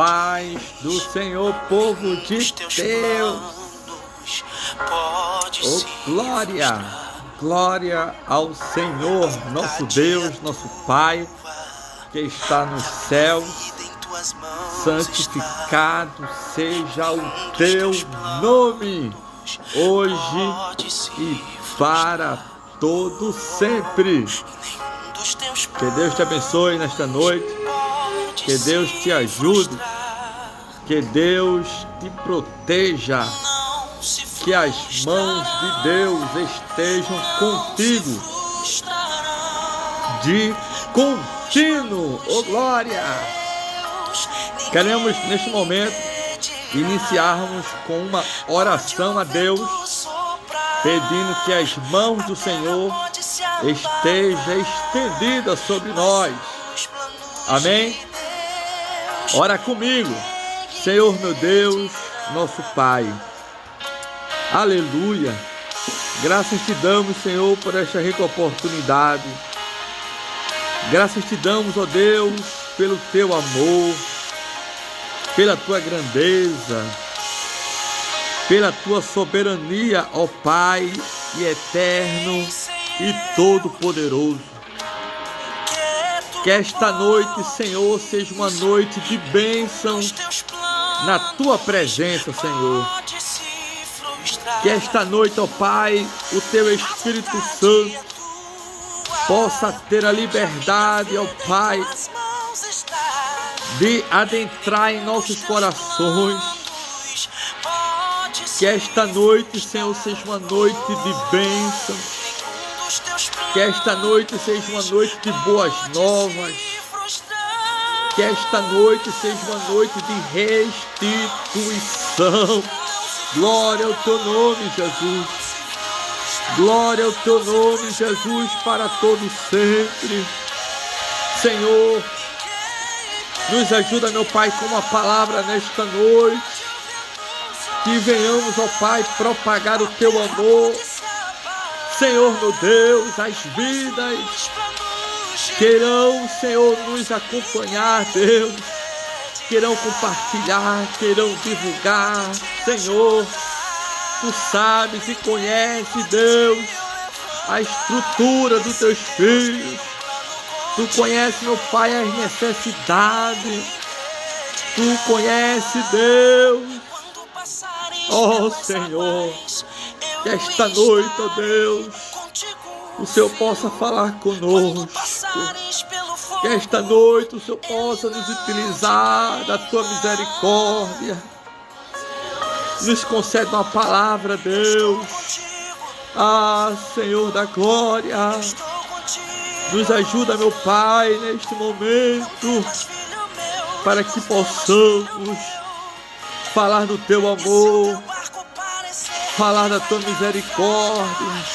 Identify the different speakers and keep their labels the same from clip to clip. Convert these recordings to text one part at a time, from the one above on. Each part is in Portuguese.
Speaker 1: paz do Senhor, povo de Deus. Oh, glória, glória ao Senhor, nosso Deus, nosso Pai, que está nos céus. Santificado seja o teu nome, hoje e para todo sempre. Que Deus te abençoe nesta noite, que Deus te ajude, que Deus te proteja, que as mãos de Deus estejam contigo de contínuo. Oh, glória! Queremos neste momento iniciarmos com uma oração a Deus, pedindo que as mãos do Senhor estejam estendidas sobre nós. Amém? Ora comigo. Senhor meu Deus, nosso Pai. Aleluia. Graças te damos, Senhor, por esta rica oportunidade. Graças te damos, ó Deus, pelo teu amor, pela tua grandeza, pela tua soberania, ó Pai, e eterno e todo-poderoso. Que esta noite, Senhor, seja uma noite de bênção na tua presença, Senhor. Que esta noite, ó Pai, o teu Espírito Santo possa ter a liberdade, ó Pai, de adentrar em nossos corações. Que esta noite, Senhor, seja uma noite de bênção. Que esta noite seja uma noite de boas novas. Que esta noite seja uma noite de restituição. Glória ao teu nome, Jesus. Glória ao teu nome, Jesus, para todo sempre. Senhor, nos ajuda, meu Pai, com uma palavra nesta noite. Que venhamos, ó Pai, propagar o teu amor. Senhor, meu Deus, as vidas queirão, Senhor, nos acompanhar, Deus. Queirão compartilhar, queirão divulgar. Senhor, tu sabes e conheces, Deus, a estrutura dos teus filhos. Tu conheces, meu Pai, as necessidades. Tu conheces, Deus. Oh, Senhor, que esta noite, ó Deus, o Senhor possa falar conosco. Que esta noite o Senhor possa nos utilizar da tua misericórdia. Nos concede uma palavra, Deus. Ah, Senhor da glória. Nos ajuda, meu Pai, neste momento, para que possamos falar do teu amor, falar da tua misericórdia,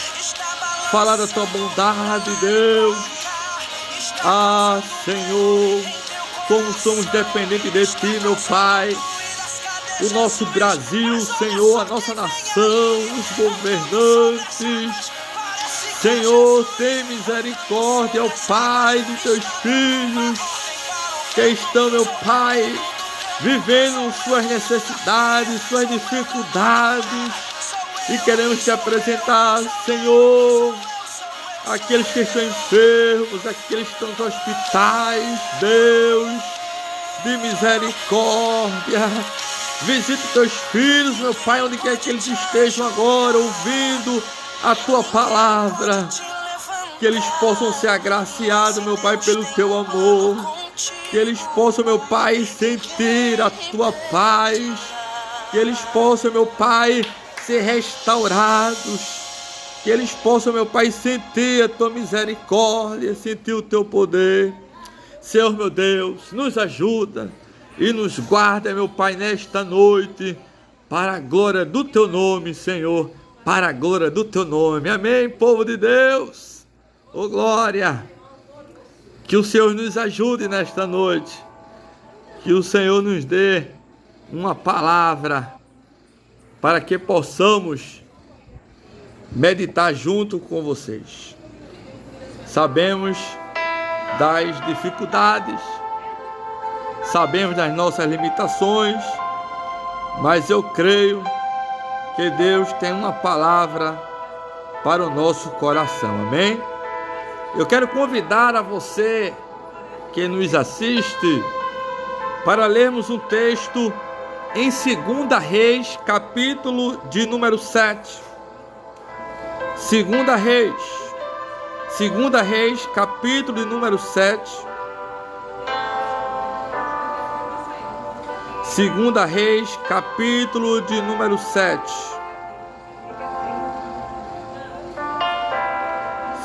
Speaker 1: falar da tua bondade, Deus. Ah, Senhor, como somos dependentes de ti, meu Pai. O nosso Brasil, Senhor, a nossa nação, os governantes. Senhor, tem misericórdia, ó Pai, dos teus filhos que estão, meu Pai, vivendo suas necessidades, suas dificuldades. E queremos te apresentar, Senhor, aqueles que estão enfermos, aqueles que estão nos hospitais, Deus, de misericórdia. Visita teus filhos, meu Pai, onde quer que eles estejam agora, ouvindo a tua palavra. Que eles possam ser agraciados, meu Pai, pelo teu amor. Que eles possam, meu Pai, sentir a tua paz. Que eles possam, meu Pai, ser restaurados. Que eles possam, meu Pai, sentir a tua misericórdia, sentir o teu poder. Senhor, meu Deus, nos ajuda e nos guarda, meu Pai, nesta noite, para a glória do teu nome, Senhor, para a glória do teu nome. Amém, povo de Deus. Oh, glória. Que o Senhor nos ajude nesta noite. Que o Senhor nos dê uma palavra para que possamos meditar junto com vocês. Sabemos das dificuldades, sabemos das nossas limitações, mas eu creio que Deus tem uma palavra para o nosso coração, amém? Eu quero convidar a você que nos assiste para lermos um texto em 2 Reis, capítulo de número 7. 2 Reis, capítulo de número 7. 2 Reis, capítulo de número 7.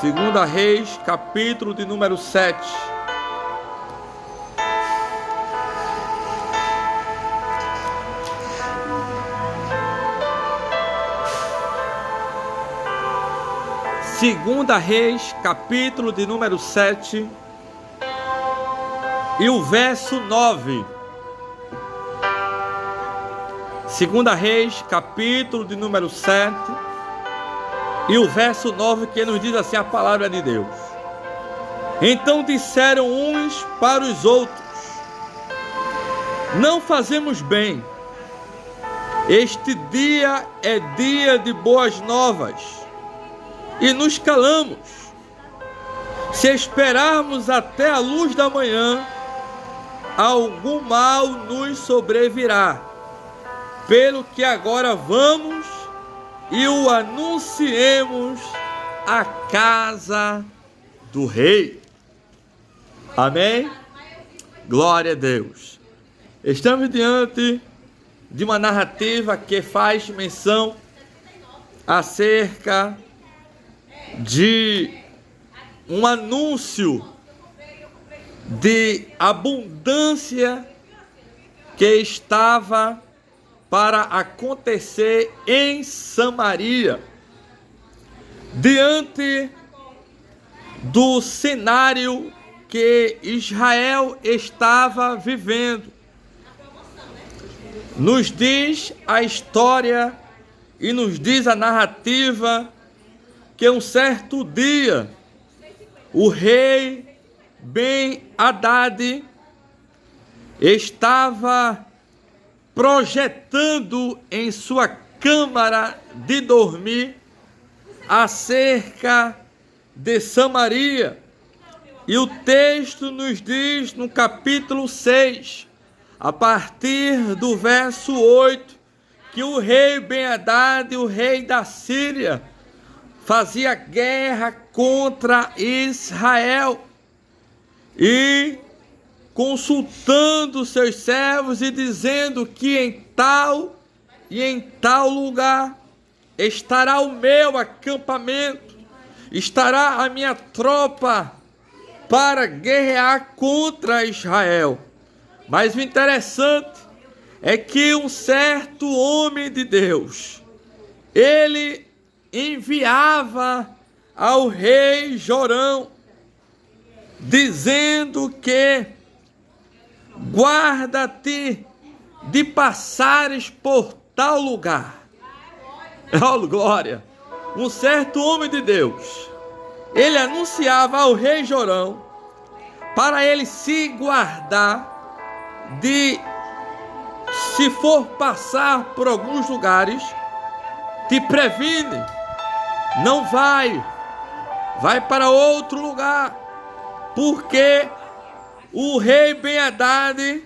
Speaker 1: 2 Reis, capítulo de número 7. Segunda Reis, capítulo de número 7 e o verso 9. Segunda Reis, capítulo de número 7 e o verso 9, que nos diz assim a palavra de Deus. Então disseram uns para os outros: não fazemos bem, este dia é dia de boas novas, e nos calamos. Se esperarmos até a luz da manhã, algum mal nos sobrevirá. Pelo que agora vamos e o anunciemos à casa do rei. Amém? Glória a Deus. Estamos diante de uma narrativa que faz menção acerca de um anúncio de abundância que estava para acontecer em Samaria, diante do cenário que Israel estava vivendo. Nos diz a história e nos diz a narrativa que um certo dia o rei Ben-Hadad estava projetando em sua câmara de dormir acerca de Samaria. E o texto nos diz no capítulo 6, a partir do verso 8, que o rei Ben-Hadad, o rei da Síria, fazia guerra contra Israel e consultando seus servos e dizendo que em tal e em tal lugar estará o meu acampamento, estará a minha tropa para guerrear contra Israel. Mas o interessante é que um certo homem de Deus, ele enviava ao rei Jorão, dizendo que guarda-te de passares por tal lugar. Oh, glória! Um certo homem de Deus, ele anunciava ao rei Jorão para ele se guardar de, se for passar por alguns lugares, te previne, não vai para outro lugar, porque o rei Ben-Hadad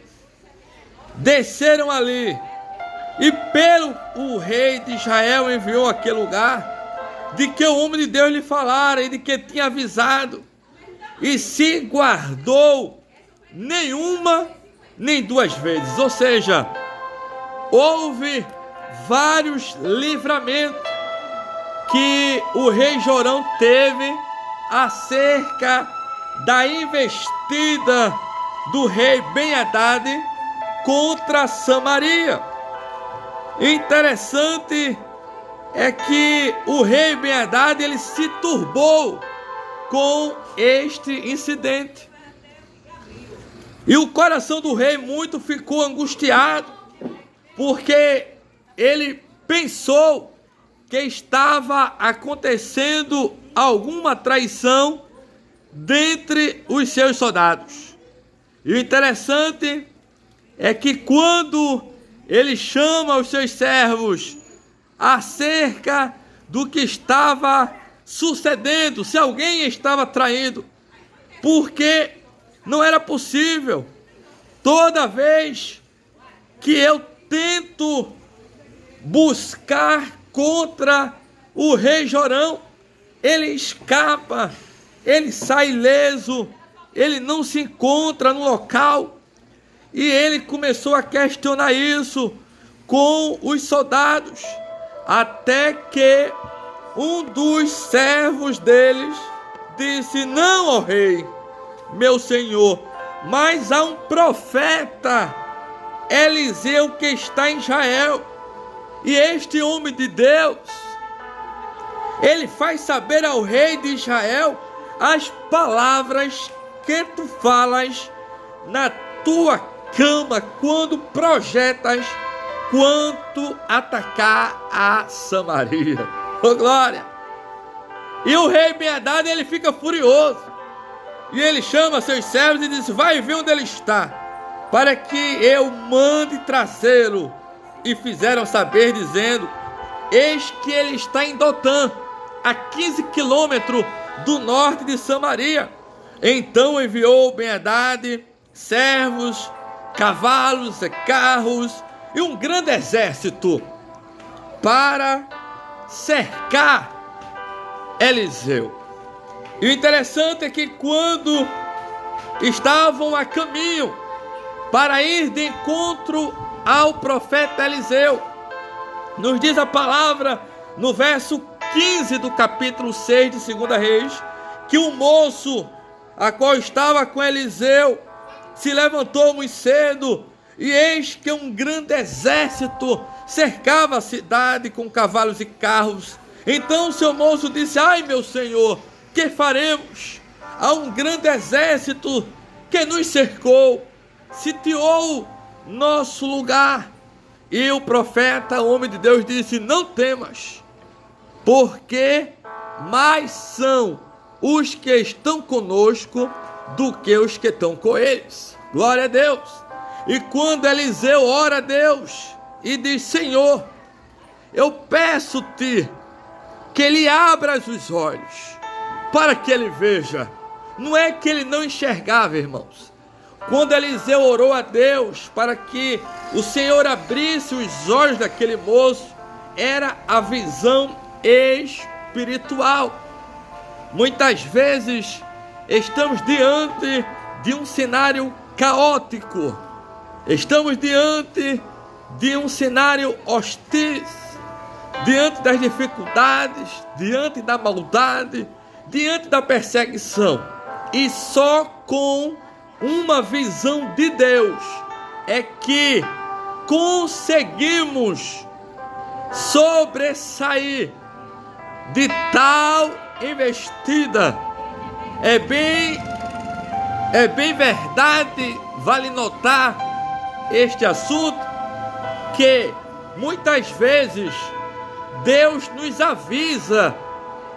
Speaker 1: desceram ali, e pelo o rei de Israel enviou aquele lugar, de que o homem de Deus lhe falara e de que tinha avisado, e se guardou nenhuma nem duas vezes. Ou seja, houve vários livramentos que o rei Jorão teve acerca da investida do rei Ben-Hadad contra Samaria. Interessante é que o rei Ben-Hadad, ele se turbou com este incidente, e o coração do rei muito ficou angustiado, porque ele pensou que estava acontecendo alguma traição dentre os seus soldados. E o interessante é que quando ele chama os seus servos acerca do que estava sucedendo, se alguém estava traindo, porque não era possível. Toda vez que eu tento buscar contra o rei Jorão, ele escapa, ele sai ileso, ele não se encontra no local. E ele começou a questionar isso com os soldados, até que um dos servos deles disse: não, ó rei, meu senhor, mas há um profeta Eliseu que está em Israel, e este homem de Deus, ele faz saber ao rei de Israel as palavras que tu falas na tua cama, quando projetas quanto atacar a Samaria. Oh, glória! E o rei Ben-Hadad, ele fica furioso, e ele chama seus servos e diz: vai ver onde ele está, para que eu mande trazê-lo. E fizeram saber, dizendo: eis que ele está em Dotã, a 15 quilômetros do norte de Samaria. Então enviou Ben-Hadad servos, cavalos e carros e um grande exército para cercar Eliseu. E o interessante é que quando estavam a caminho para ir de encontro ao profeta Eliseu, nos diz a palavra no verso 15 do capítulo 6 de 2 Reis, que o moço a qual estava com Eliseu se levantou muito cedo, e eis que um grande exército cercava a cidade com cavalos e carros. Então o seu moço disse: ai, meu senhor, que faremos? Há um grande exército que nos cercou, sitiou nosso lugar. E o profeta, homem de Deus, disse: não temas, porque mais são os que estão conosco do que os que estão com eles. Glória a Deus. E quando Eliseu ora a Deus e diz: Senhor, eu peço-te que ele abra os olhos para que ele veja. Não é que ele não enxergava, irmãos. Quando Eliseu orou a Deus para que o Senhor abrisse os olhos daquele moço, era a visão espiritual. Muitas vezes estamos diante de um cenário caótico, estamos diante de um cenário hostil, diante das dificuldades, diante da maldade, diante da perseguição. E só com uma visão de Deus é que conseguimos sobressair de tal investida. É bem verdade, vale notar este assunto, que muitas vezes Deus nos avisa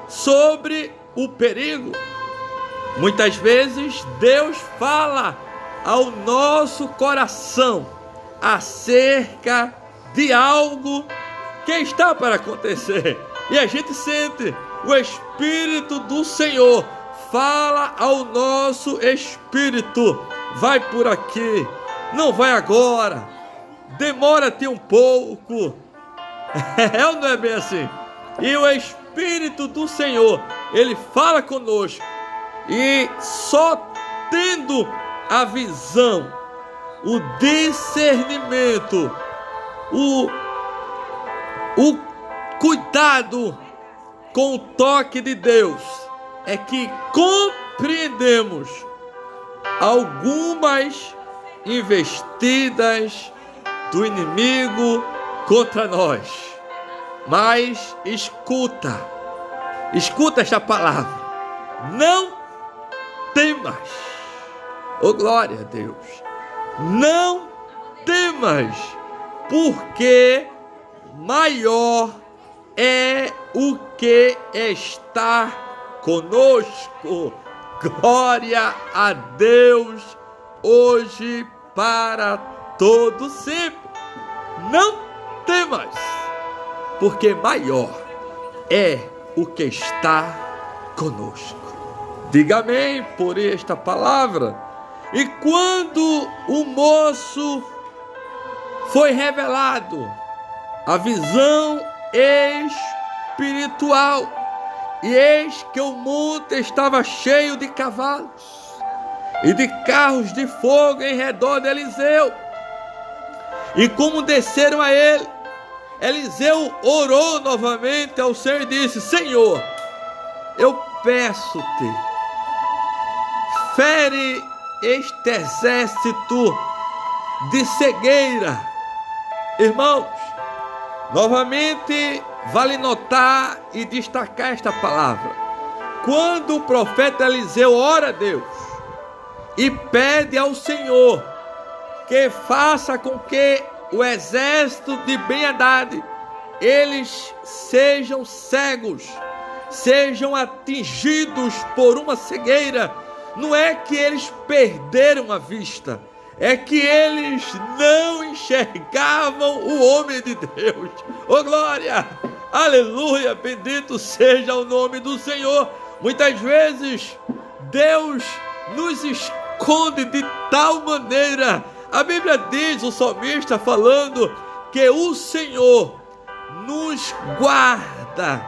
Speaker 1: sobre o perigo. Muitas vezes Deus fala ao nosso coração acerca de algo que está para acontecer. E a gente sente, o Espírito do Senhor fala ao nosso espírito: vai por aqui, não vai agora, demora-te um pouco. É ou não é bem assim? E o Espírito do Senhor, ele fala conosco, e só tendo a visão, o discernimento, o cuidado com o toque de Deus, é que compreendemos algumas investidas do inimigo contra nós. Mas escuta esta palavra: não temas. Oh, glória a Deus. Não temas, porque maior é o que está conosco. Glória a Deus hoje para todo sempre. Não temas, porque maior é o que está conosco. Diga amém por esta palavra. E quando o moço foi revelado a visão espiritual, e eis que o monte estava cheio de cavalos e de carros de fogo em redor de Eliseu. E como desceram a ele, Eliseu orou novamente ao Senhor e disse: Senhor, eu peço-te, fere este exército de cegueira. Irmãos, novamente vale notar e destacar esta palavra. Quando o profeta Eliseu ora a Deus e pede ao Senhor que faça com que o exército de Ben-Hadad, eles sejam cegos, sejam atingidos por uma cegueira, não é que eles perderam a vista, é que eles não enxergavam o homem de Deus. Oh glória, aleluia, bendito seja o nome do Senhor. Muitas vezes Deus nos esconde de tal maneira. A Bíblia diz, o salmista falando, que o Senhor nos guarda,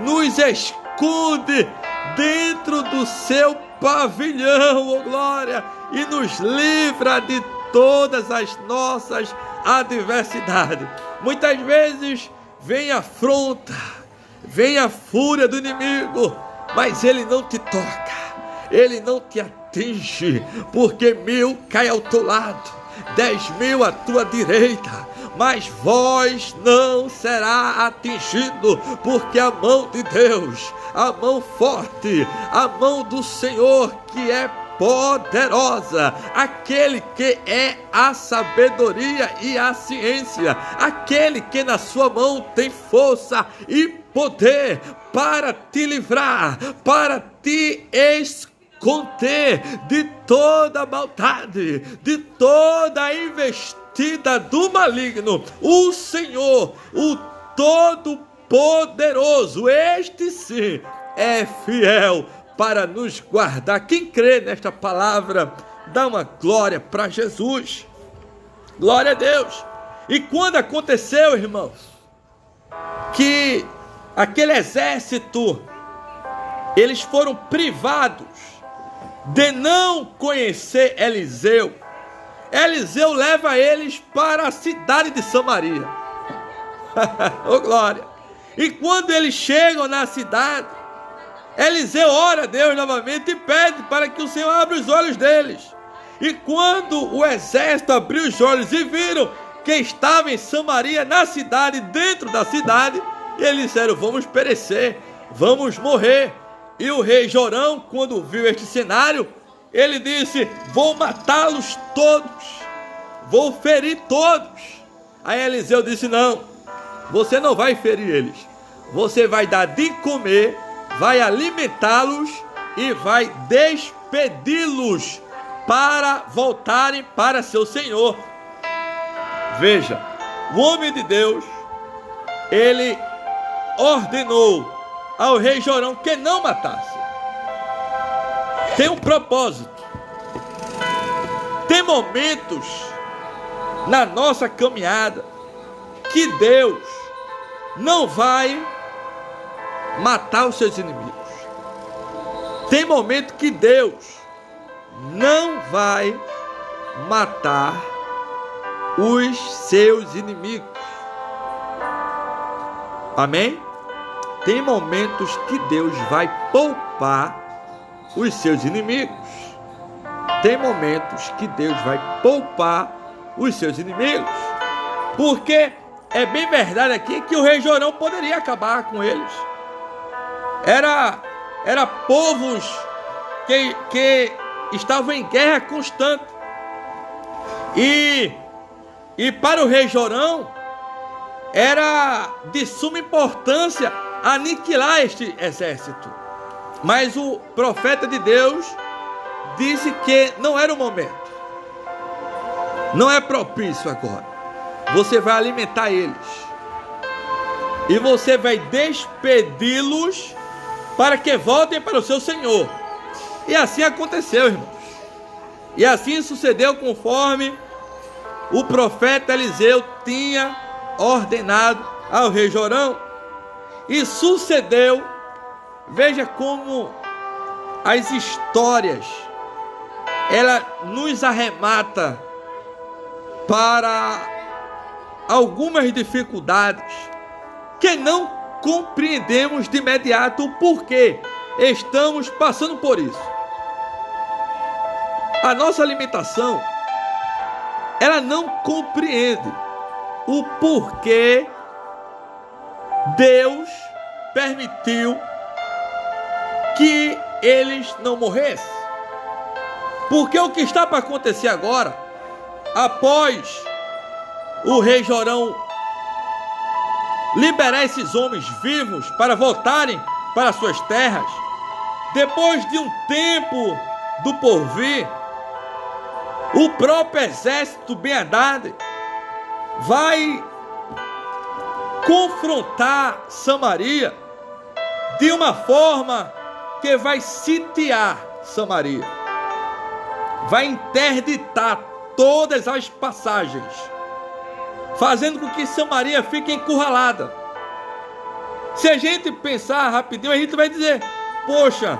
Speaker 1: nos esconde dentro do seu pavilhão, oh glória, e nos livra de todas as nossas adversidades. Muitas vezes vem a afronta, vem a fúria do inimigo, mas ele não te toca, ele não te atinge, porque 1000 cai ao teu lado, 10.000 à tua direita, mas vós não será atingido, porque a mão de Deus, a mão forte, a mão do Senhor que é poderosa, aquele que é a sabedoria e a ciência, aquele que na sua mão tem força e poder para te livrar, para te esconder de toda maldade, de toda investida do maligno. O Senhor, o Todo-Poderoso, este sim é fiel para nos guardar. Quem crê nesta palavra, dá uma glória para Jesus. Glória a Deus. E quando aconteceu, irmãos, que aquele exército, eles foram privados de não conhecer Eliseu, Eliseu leva eles para a cidade de Samaria. Oh glória. E quando eles chegam na cidade, Eliseu ora a Deus novamente e pede para que o Senhor abra os olhos deles. E quando o exército abriu os olhos e viram que estava em Samaria, na cidade, dentro da cidade, eles disseram: vamos perecer, vamos morrer. E o rei Jorão, quando viu este cenário, ele disse: vou matá-los todos, vou ferir todos. Aí Eliseu disse: não, você não vai ferir eles, você vai dar de comer, vai alimentá-los e vai despedi-los para voltarem para seu Senhor. Veja, o homem de Deus, ele ordenou ao rei Jorão que não matasse. Tem um propósito. Tem momentos na nossa caminhada que Deus não vai matar os seus inimigos. Tem momento que Deus não vai matar os seus inimigos. Amém? Tem momentos que Deus vai poupar os seus inimigos. Tem momentos que Deus vai poupar os seus inimigos. Porque é bem verdade aqui que o rei Jorão poderia acabar com eles. Era povos que estavam em guerra constante. E para o rei Jorão era de suma importância aniquilar este exército. Mas o profeta de Deus disse que não era o momento. Não é propício agora. Você vai alimentar eles. E você vai despedi-los para que voltem para o seu Senhor. E assim aconteceu, irmãos. E assim sucedeu conforme o profeta Eliseu tinha ordenado ao rei Jorão. E sucedeu, veja como as histórias, ela nos arremata para algumas dificuldades que não compreendemos de imediato o porquê estamos passando por isso. A nossa alimentação, ela não compreende o porquê Deus permitiu que eles não morressem. Porque o que está para acontecer agora, após o rei Jorão liberar esses homens vivos para voltarem para suas terras, depois de um tempo do porvir, o próprio exército Ben-Hadad vai confrontar Samaria de uma forma que vai sitiar Samaria, vai interditar todas as passagens, fazendo com que Samaria fique encurralada. Se a gente pensar rapidinho, a gente vai dizer: poxa,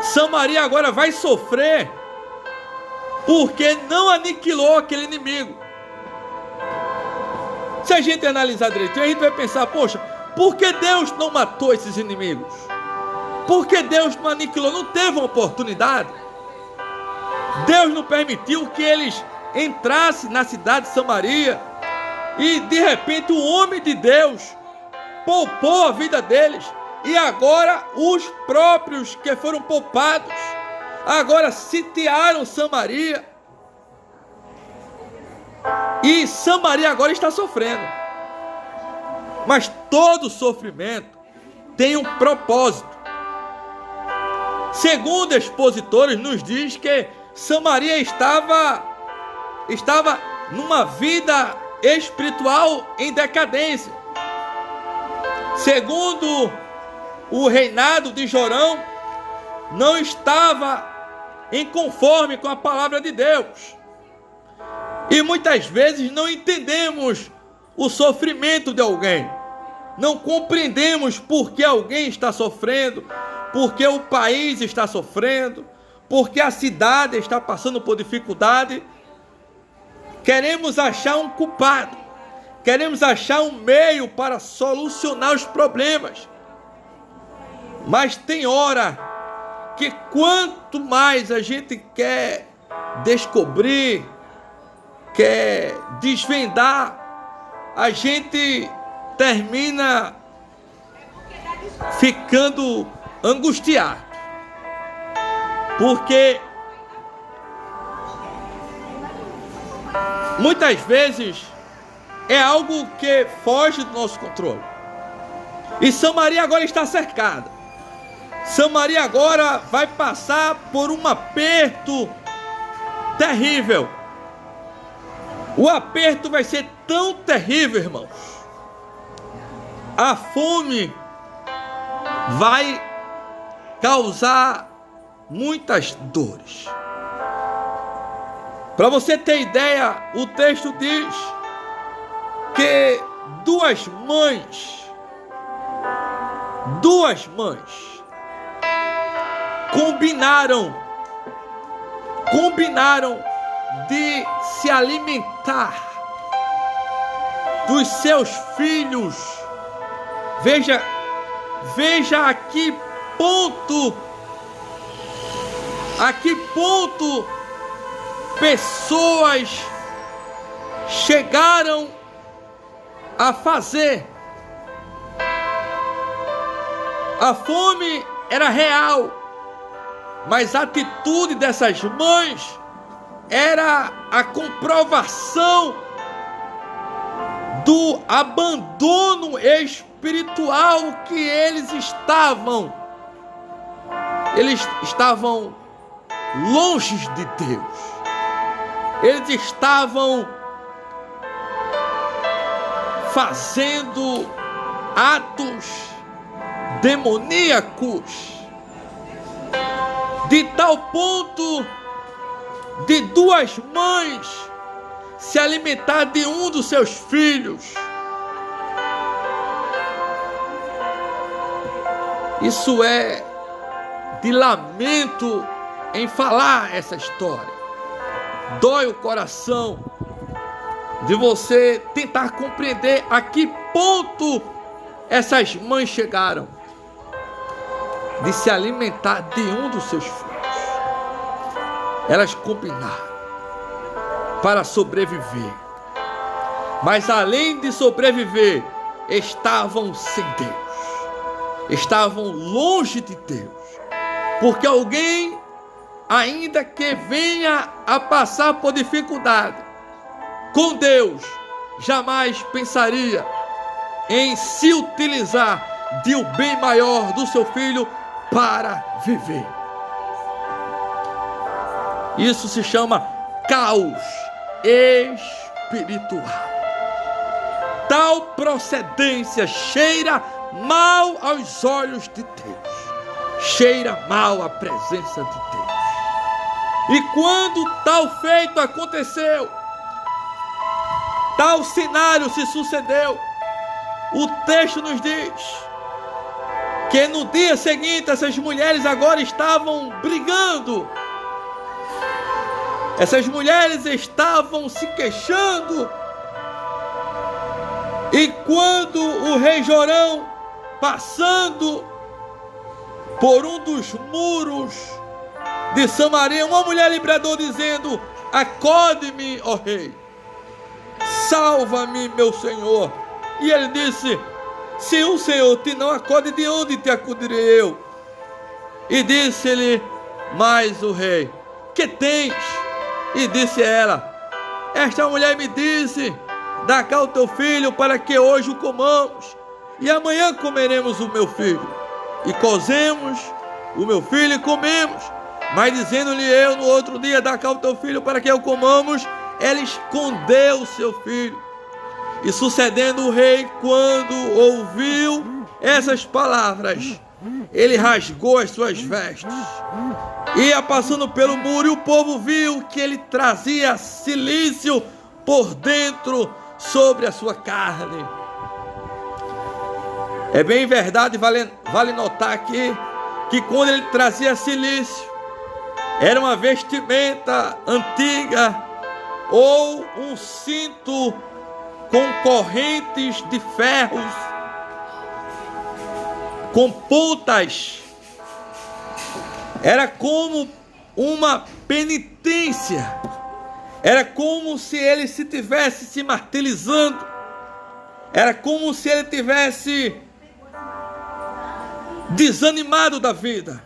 Speaker 1: Samaria agora vai sofrer porque não aniquilou aquele inimigo. Se a gente analisar direitinho, a gente vai pensar: poxa, por que Deus não matou esses inimigos? Por que Deus não aniquilou? Não teve uma oportunidade? Deus não permitiu que eles entrassem na cidade de Samaria e de repente o homem de Deus poupou a vida deles, e agora os próprios que foram poupados agora sitiaram Samaria, e Samaria agora está sofrendo. Mas todo sofrimento tem um propósito. Segundo expositores, nos diz que Samaria estava numa vida espiritual em decadência. Segundo o reinado de Jorão, não estava em conforme com a palavra de Deus. E muitas vezes não entendemos o sofrimento de alguém. Não compreendemos por que alguém está sofrendo, por que o país está sofrendo, por que a cidade está passando por dificuldade. Queremos achar um culpado, queremos achar um meio para solucionar os problemas. Mas tem hora que quanto mais a gente quer descobrir, quer desvendar, a gente termina ficando angustiado. Porque muitas vezes é algo que foge do nosso controle. E Samaria agora está cercada. Samaria agora vai passar por um aperto terrível. O aperto vai ser tão terrível, irmãos. A fome vai causar muitas dores. Para você ter ideia, o texto diz que duas mães combinaram de se alimentar dos seus filhos. Veja a que ponto pessoas chegaram a fazer. A fome era real, mas a atitude dessas mães era a comprovação do abandono espiritual que eles estavam. Eles estavam longe de Deus. Eles estavam fazendo atos demoníacos, de tal ponto de duas mães se alimentar de um dos seus filhos. Isso é de lamento em falar essa história. Dói o coração de você tentar compreender a que ponto essas mães chegaram de se alimentar de um dos seus filhos. Elas combinaram para sobreviver, mas além de sobreviver, estavam sem Deus, estavam longe de Deus, porque alguém, ainda que venha a passar por dificuldade, com Deus, jamais pensaria em se utilizar de o bem maior do seu filho para viver. Isso se chama caos espiritual. Tal procedência cheira mal aos olhos de Deus, cheira mal à presença de Deus. E quando tal feito aconteceu, tal cenário se sucedeu, o texto nos diz que no dia seguinte essas mulheres agora estavam brigando. Essas mulheres estavam se queixando. E quando o rei Jorão, passando por um dos muros de Samaria, uma mulher lhe bradou dizendo: acode-me, ó rei, salva-me, meu senhor. E ele disse: se o Senhor te não acode, de onde te acudirei eu? E disse-lhe mais o rei: que tens? E disse ela: esta mulher me disse: dá cá o teu filho para que hoje o comamos, e amanhã comeremos o meu filho. E cozemos o meu filho e comemos. Mas dizendo-lhe eu no outro dia: dá cá o teu filho para que o comamos, ela escondeu o seu filho. E sucedendo o rei, quando ouviu essas palavras, ele rasgou as suas vestes, ia passando pelo muro, e o povo viu que ele trazia cilício por dentro sobre a sua carne. É bem verdade, vale notar aqui, que quando ele trazia cilício, era uma vestimenta antiga ou um cinto com correntes de ferros, com pontas. Era como uma penitência. Era como se ele se tivesse se martirizando. Era como se ele tivesse desanimado da vida.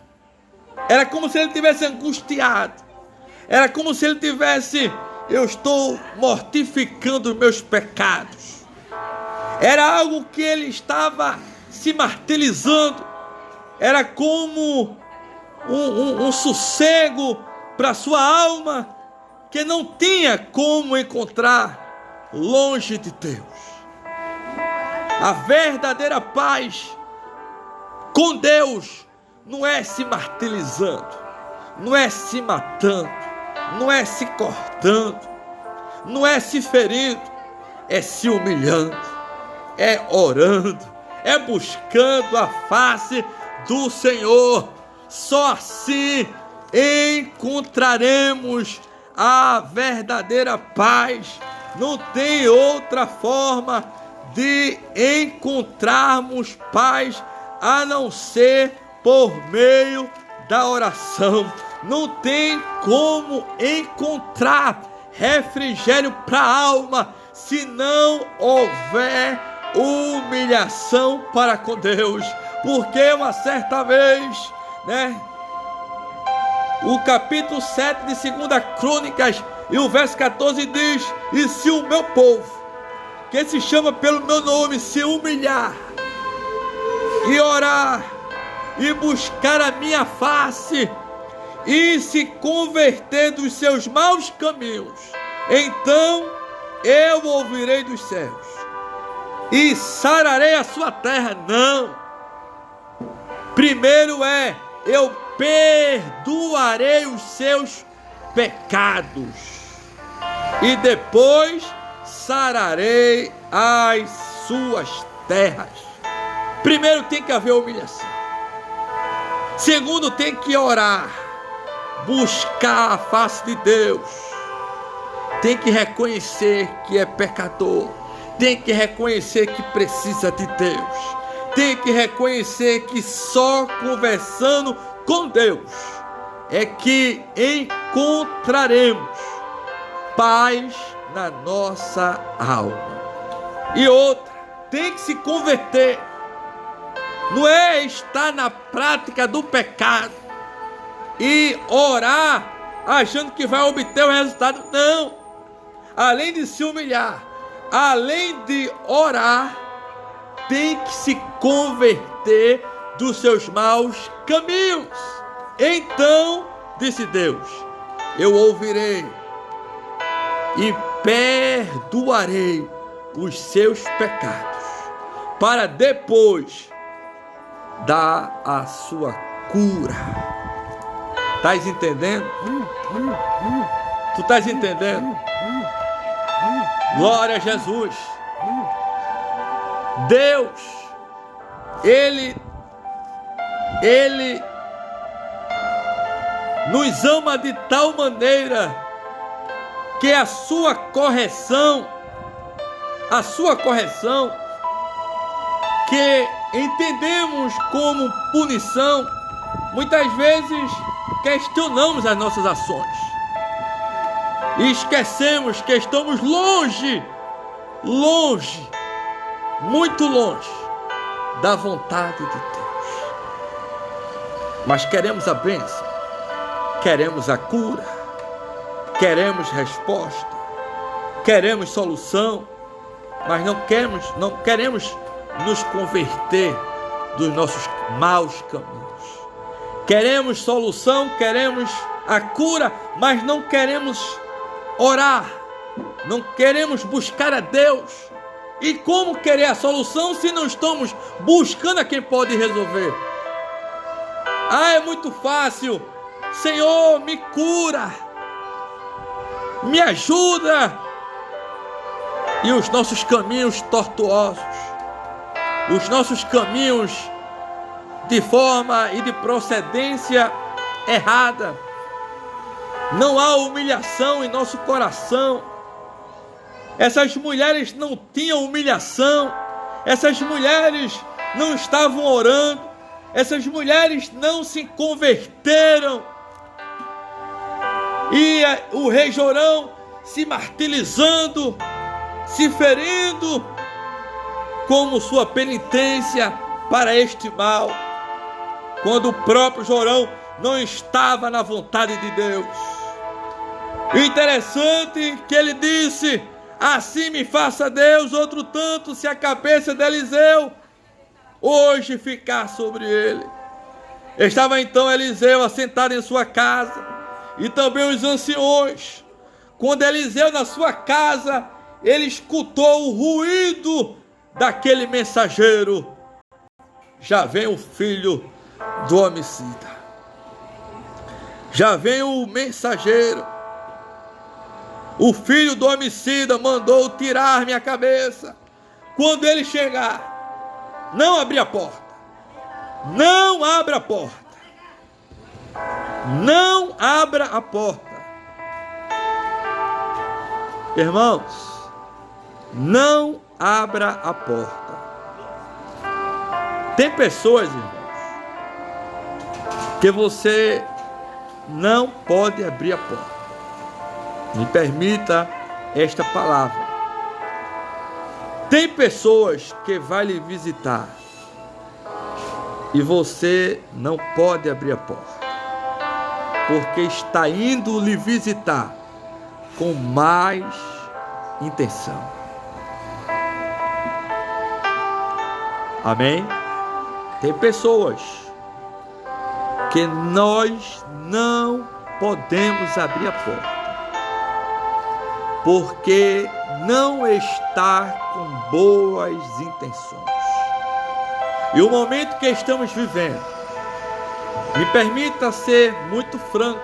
Speaker 1: Era como se ele tivesse angustiado. Era como se ele tivesse: eu estou mortificando os meus pecados. Era algo que ele estava se martirizando. Era como um sossego para sua alma, que não tinha como encontrar longe de Deus. A verdadeira paz com Deus não é se martirizando, não é se matando, não é se cortando, não é se ferindo, é se humilhando, é orando, é buscando a face do Senhor. Só assim encontraremos a verdadeira paz. Não tem outra forma de encontrarmos paz a não ser por meio da oração. Não tem como encontrar refrigério para a alma se não houver humilhação para com Deus. Porque uma certa vez, o capítulo 7 de 2 Crônicas e o verso 14 diz: e se o meu povo, que se chama pelo meu nome, se humilhar e orar e buscar a minha face e se converter dos seus maus caminhos, então eu ouvirei dos céus e sararei a sua terra. Não. Primeiro eu perdoarei os seus pecados e depois sararei as suas terras. Primeiro tem que haver humilhação. Segundo, tem que orar, buscar a face de Deus. Tem que reconhecer que é pecador. Tem que reconhecer que precisa de Deus. Tem que reconhecer que só conversando com Deus é que encontraremos paz na nossa alma. E outra, tem que se converter. Não é estar na prática do pecado e orar achando que vai obter o resultado. Não. Além de se humilhar, além de orar, tem que se converter dos seus maus caminhos. Então, disse Deus, eu ouvirei e perdoarei os seus pecados, para depois dar a sua cura. Estás entendendo? Tu estás entendendo? Glória a Jesus. Deus, Ele nos ama de tal maneira que a sua correção, que entendemos como punição, muitas vezes questionamos as nossas ações e esquecemos que estamos longe, muito longe da vontade de Deus. Mas queremos a bênção, queremos a cura, queremos resposta, queremos solução, mas não queremos nos converter dos nossos maus caminhos. Queremos solução, queremos a cura, mas não queremos orar, não queremos buscar a Deus. E como querer a solução se não estamos buscando a quem pode resolver? É muito fácil. Senhor, me cura, me ajuda. E os nossos caminhos tortuosos, os nossos caminhos de forma e de procedência errada. Não há humilhação em nosso coração. Essas mulheres não tinham humilhação. Essas mulheres não estavam orando. Essas mulheres não se converteram. E o rei Jorão se martirizando, se ferindo como sua penitência para este mal, quando o próprio Jorão não estava na vontade de Deus. Interessante que ele disse: assim me faça Deus outro tanto, se a cabeça de Eliseu hoje ficar sobre ele. Estava então Eliseu assentado em sua casa, e também os anciões. Quando Eliseu na sua casa, ele escutou o ruído daquele mensageiro. Já vem o filho do homicida. Já vem o mensageiro. O filho do homicida mandou tirar minha cabeça. Quando ele chegar, não abrir a porta. Não abra a porta. Não abra a porta. Irmãos, não abra a porta. Tem pessoas, irmãos, que você não pode abrir a porta. Me permita esta palavra. Tem pessoas que vai lhe visitar e você não pode abrir a porta, porque está indo lhe visitar com mais intenção. Amém? Tem pessoas que nós não podemos abrir a porta, porque não está com boas intenções. E o momento que estamos vivendo, me permita ser muito franco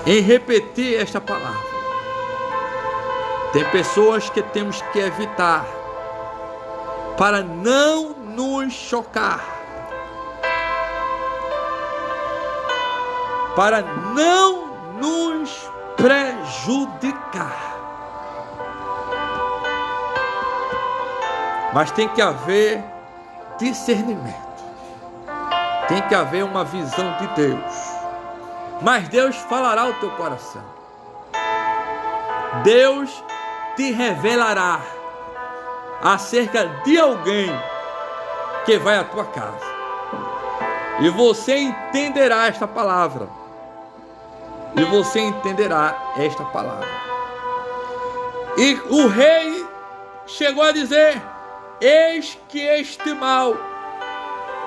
Speaker 1: em repetir esta palavra. Tem pessoas que temos que evitar para não nos chocar, para não nos prejudicar. Mas tem que haver discernimento. Tem que haver uma visão de Deus. Mas Deus falará ao teu coração. Deus te revelará acerca de alguém que vai à tua casa. E você entenderá esta palavra. E você entenderá esta palavra. E o rei chegou a dizer: eis que este mal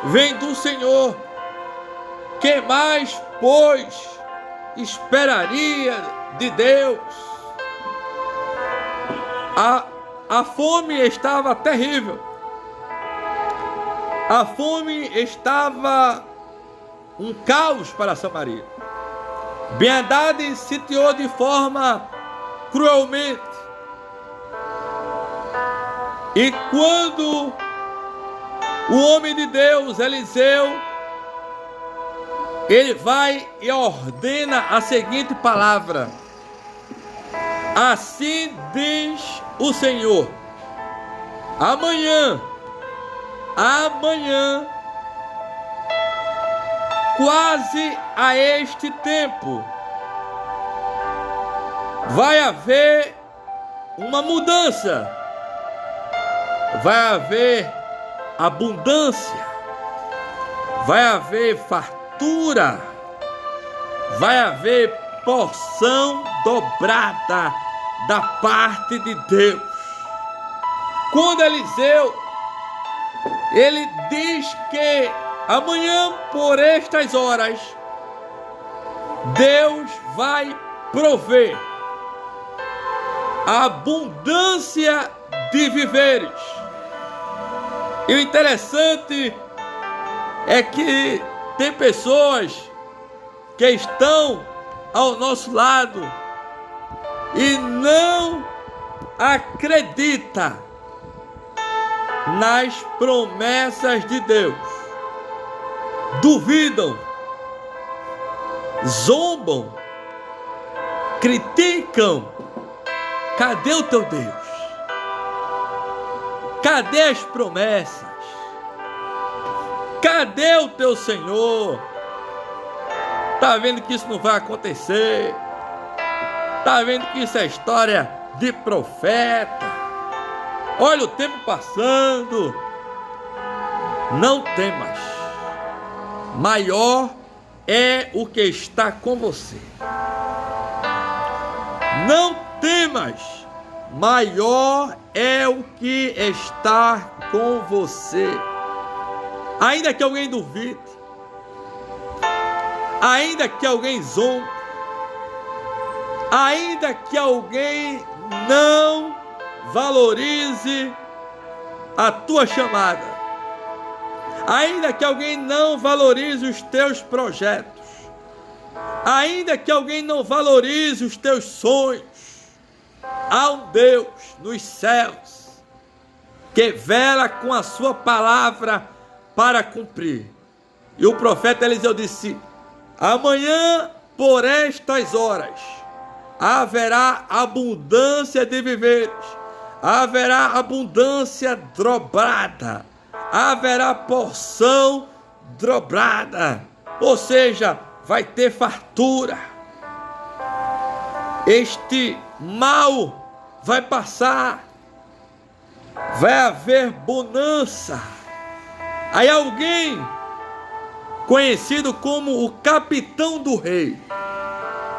Speaker 1: vem do Senhor. Que mais, pois, esperaria de Deus? A fome estava terrível. A fome estava um caos para Samaria. Ben-Hadad sitiou de forma cruelmente. E quando o homem de Deus, Eliseu, ele vai e ordena a seguinte palavra: assim diz o Senhor, amanhã, quase a este tempo, vai haver uma mudança, vai haver abundância, vai haver fartura, vai haver porção dobrada da parte de Deus. Quando Eliseu, ele diz que amanhã por estas horas Deus vai prover a abundância de viveres. E o interessante é que tem pessoas que estão ao nosso lado e não acreditam nas promessas de Deus. Duvidam, zombam, criticam. Cadê o teu Deus? Cadê as promessas? Cadê o teu Senhor? Tá vendo que isso não vai acontecer? Tá vendo que isso é história de profeta? Olha o tempo passando. Não temas. Maior é o que está com você. Não temas. Maior é o que está com você. Ainda que alguém duvide, ainda que alguém zombe, ainda que alguém não valorize a tua chamada, ainda que alguém não valorize os teus projetos, ainda que alguém não valorize os teus sonhos, há um Deus nos céus que vela com a sua palavra para cumprir. E o profeta Eliseu disse: amanhã por estas horas haverá abundância de viveres, haverá abundância dobrada, haverá porção dobrada, ou seja, vai ter fartura. Este mal vai passar, vai haver bonança. Aí alguém conhecido como o capitão do rei,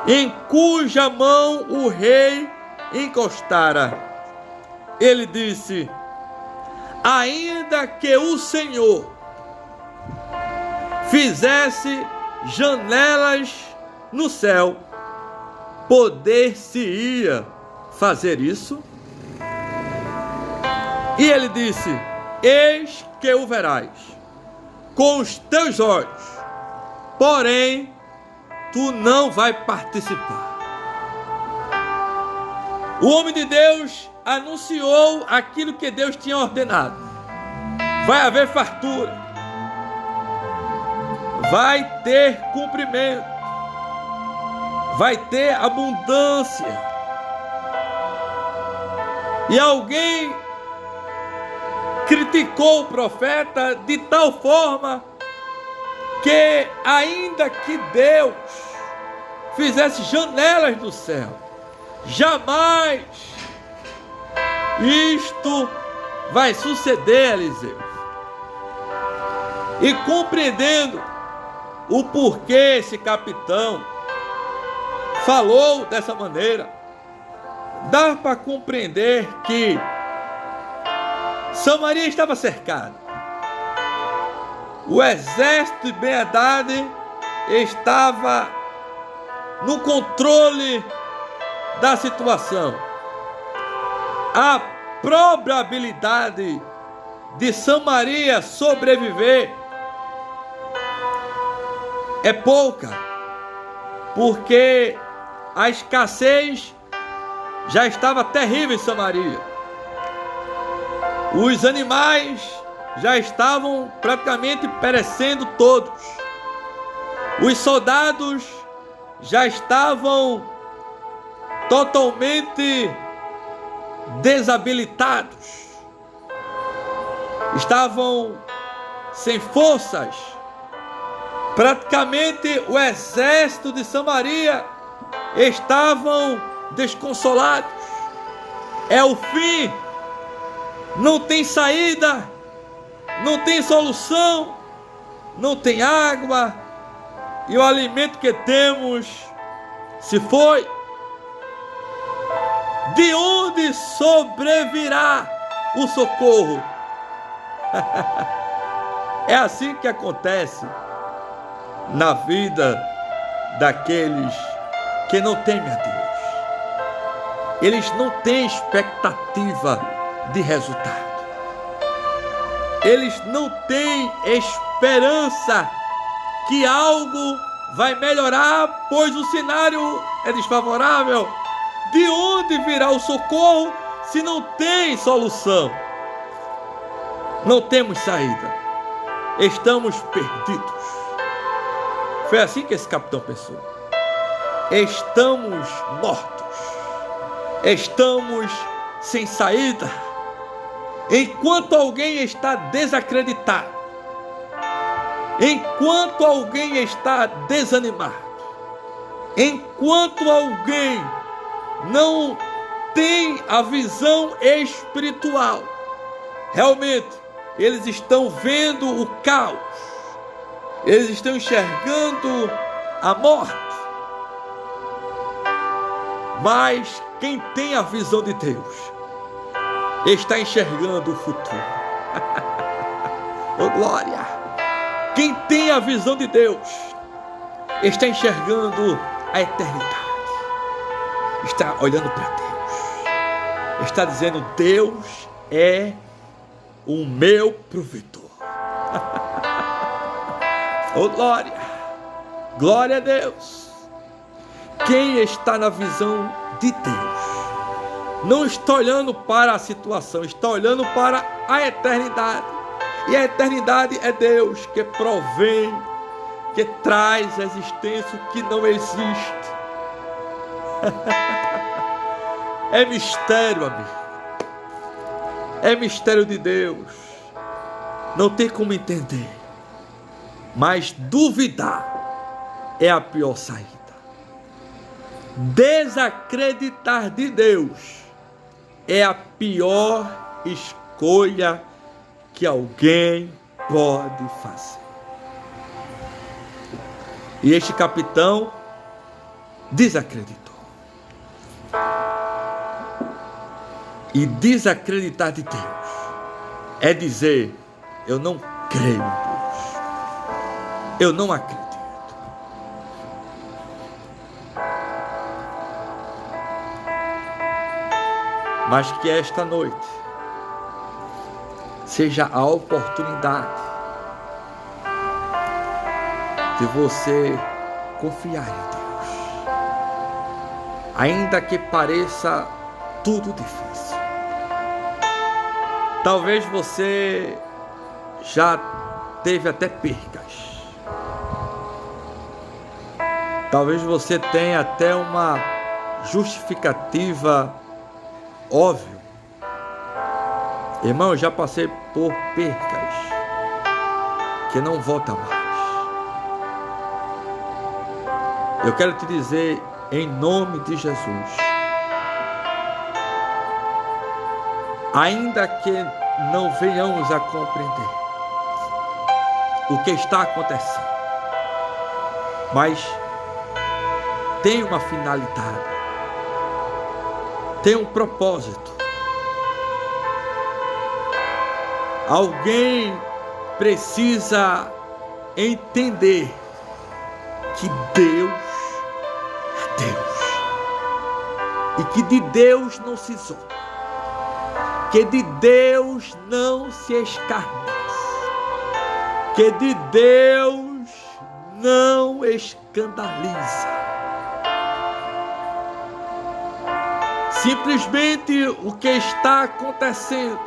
Speaker 1: em cuja mão o rei encostara, ele disse: ainda que o Senhor fizesse janelas no céu, poder-se-ia fazer isso? E ele disse: eis que o verás com os teus olhos, porém tu não vai participar. O homem de Deus anunciou aquilo que Deus tinha ordenado. Vai haver fartura, vai ter cumprimento, vai ter abundância. E alguém criticou o profeta de tal forma que, ainda que Deus fizesse janelas do céu, jamais isto vai suceder, Eliseu. E compreendendo o porquê esse capitão falou dessa maneira, dá para compreender que Samaria estava cercada. O exército de Ben-Hadad estava no controle da situação. A probabilidade de Samaria sobreviver é pouca, porque a escassez já estava terrível em Samaria. Os animais já estavam praticamente perecendo todos. Os soldados já estavam totalmente desabilitados. Estavam sem forças. Praticamente o exército de Samaria estavam desconsolados. É o fim. Não tem saída, não tem solução, não tem água, e o alimento que temos se foi. De onde sobrevirá o socorro? É assim que acontece na vida daqueles que não temem a Deus. Eles não têm expectativa de resultado. Eles não têm esperança que algo vai melhorar, pois o cenário é desfavorável. De onde virá o socorro se não tem solução? Não temos saída. Estamos perdidos. Foi assim que esse capitão pensou. Estamos mortos. Estamos sem saída. Enquanto alguém está desacreditado, enquanto alguém está desanimado, enquanto alguém não tem a visão espiritual, realmente eles estão vendo o caos, eles estão enxergando a morte. Mas quem tem a visão de Deus está enxergando o futuro. Oh, glória! Quem tem a visão de Deus está enxergando a eternidade. Está olhando para Deus. Está dizendo: Deus é o meu provedor. Oh, glória! Glória a Deus! Quem está na visão de Deus não está olhando para a situação, está olhando para a eternidade. E a eternidade é Deus que provém, que traz a existência que não existe. É mistério, amigo. É mistério de Deus. Não tem como entender. Mas duvidar é a pior saída. Desacreditar de Deus é a pior escolha que alguém pode fazer. E este capitão desacreditou. E desacreditar de Deus é dizer: eu não creio em Deus. Eu não acredito. Mas que esta noite seja a oportunidade de você confiar em Deus, ainda que pareça tudo difícil. Talvez você já teve até percas. Talvez você tenha até uma justificativa óbvia. Irmão, eu já passei por percas que não voltam mais. Eu quero te dizer, em nome de Jesus, ainda que não venhamos a compreender o que está acontecendo, mas tem uma finalidade, tem um propósito. Alguém precisa entender que Deus é Deus e que de Deus não se zomba, que de Deus não se escarnece, que de Deus não escandaliza. Simplesmente o que está acontecendo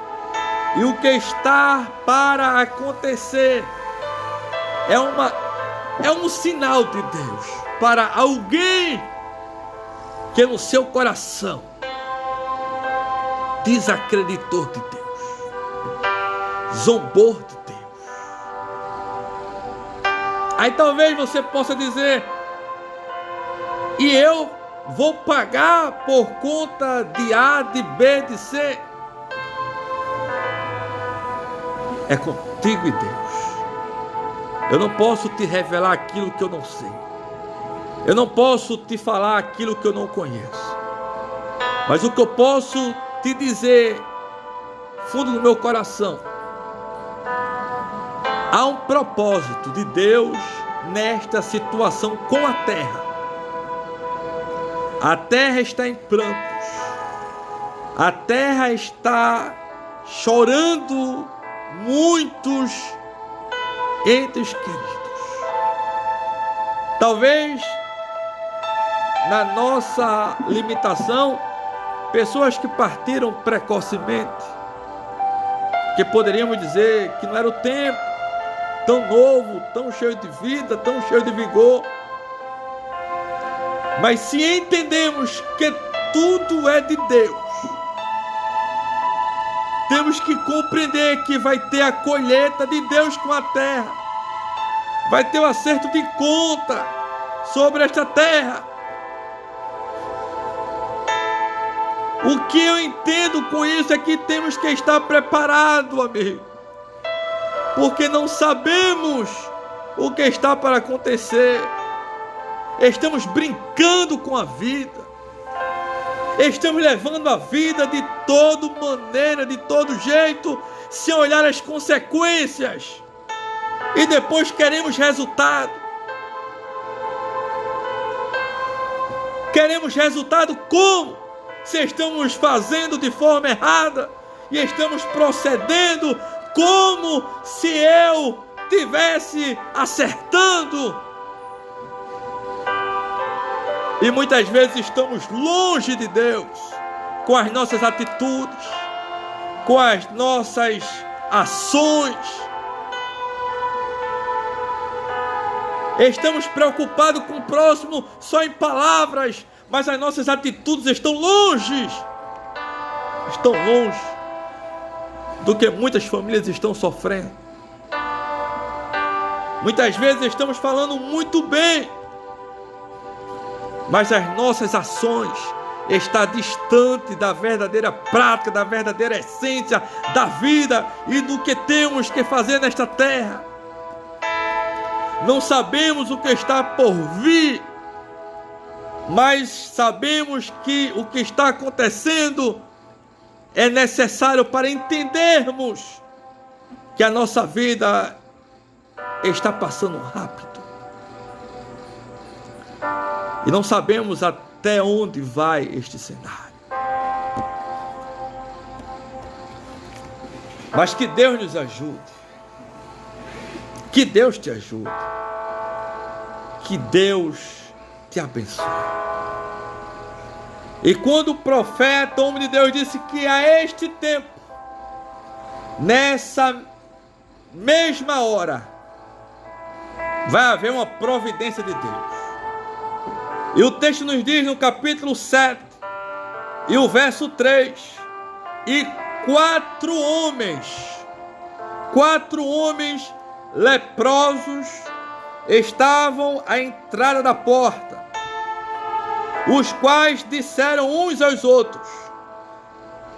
Speaker 1: e o que está para acontecer é um sinal de Deus para alguém que no seu coração desacreditou de Deus, zombou de Deus. Aí talvez você possa dizer: e eu vou pagar por conta de A, de B, de C? É contigo e Deus. Eu não posso te revelar aquilo que eu não sei. Eu não posso te falar aquilo que eu não conheço. Mas o que eu posso te dizer, fundo do meu coração, há um propósito de Deus nesta situação com a terra. A terra está em prantos. A terra está chorando muitos entes queridos. Talvez na nossa limitação, pessoas que partiram precocemente, que poderíamos dizer que não era o tempo, tão novo, tão cheio de vida, tão cheio de vigor. Mas se entendemos que tudo é de Deus, temos que compreender que vai ter a colheita de Deus com a terra, vai ter o acerto de conta sobre esta terra. O que eu entendo com isso é que temos que estar preparados, amigo, porque não sabemos o que está para acontecer. Estamos brincando com a vida, estamos levando a vida de toda maneira, de todo jeito, sem olhar as consequências, e depois queremos resultado. Queremos resultado como? Se estamos fazendo de forma errada e estamos procedendo como se eu estivesse acertando. E muitas vezes estamos longe de Deus com as nossas atitudes, com as nossas ações. Estamos preocupados com o próximo só em palavras, mas as nossas atitudes estão longe do que muitas famílias estão sofrendo. Muitas vezes estamos falando muito bem, mas as nossas ações estão distantes da verdadeira prática, da verdadeira essência da vida e do que temos que fazer nesta terra. Não sabemos o que está por vir, mas sabemos que o que está acontecendo é necessário para entendermos que a nossa vida está passando rápido. E não sabemos até onde vai este cenário. Mas que Deus nos ajude. Que Deus te ajude. Que Deus te abençoe. E quando o profeta, homem de Deus, disse que a este tempo, nessa mesma hora, vai haver uma providência de Deus. E o texto nos diz no capítulo 7 e o verso 3: e quatro homens leprosos estavam à entrada da porta, os quais disseram uns aos outros: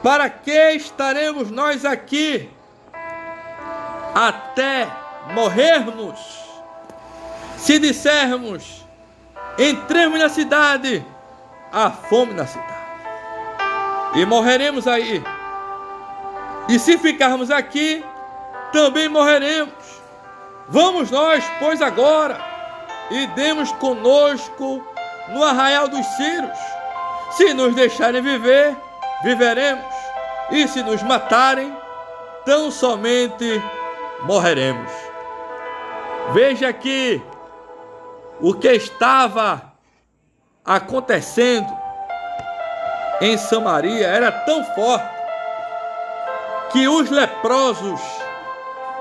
Speaker 1: para que estaremos nós aqui até morrermos? Se dissermos, entremos na cidade, há fome na cidade, e morreremos aí. E se ficarmos aqui, também morreremos. Vamos nós, pois, agora, e demos conosco no arraial dos Círios. Se nos deixarem viver, viveremos. E se nos matarem, tão somente morreremos. Veja aqui o que estava acontecendo em Samaria era tão forte que os leprosos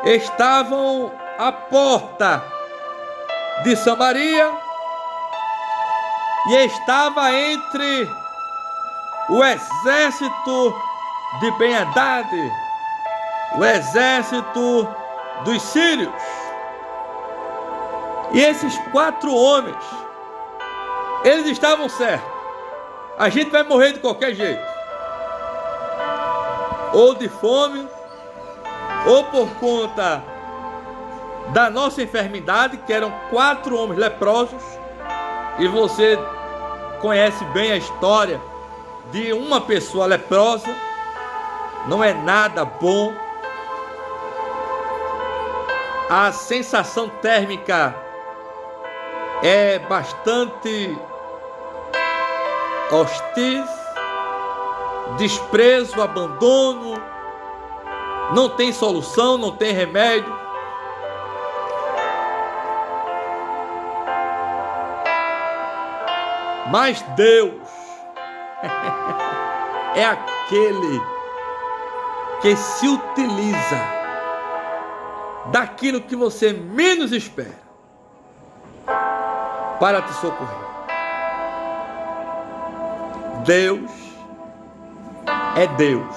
Speaker 1: estavam à porta de Samaria e estava entre o exército de Ben-Hadad, o exército dos sírios. E esses quatro homens, eles estavam certos. A gente vai morrer de qualquer jeito, ou de fome, ou por conta da nossa enfermidade, que eram quatro homens leprosos. E você conhece bem a história de uma pessoa leprosa, não é nada bom. A sensação térmica é bastante hostil, desprezo, abandono, não tem solução, não tem remédio. Mas Deus é aquele que se utiliza daquilo que você menos espera para te socorrer. Deus é Deus.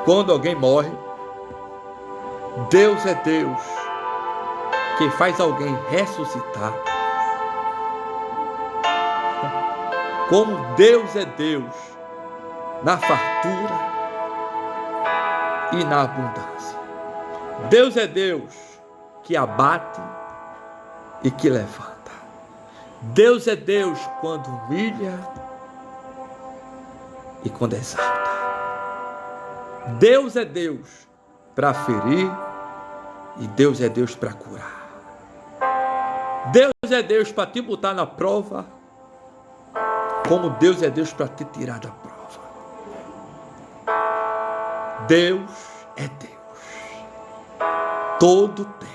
Speaker 1: Quando alguém morre, Deus é Deus que faz alguém ressuscitar. Como Deus é Deus na fartura e na abundância. Deus é Deus que abate e que levanta. Deus é Deus quando humilha e quando exalta. Deus é Deus para ferir e Deus é Deus para curar. Deus é Deus para te botar na prova, como Deus é Deus para te tirar da prova. Deus é Deus todo o tempo.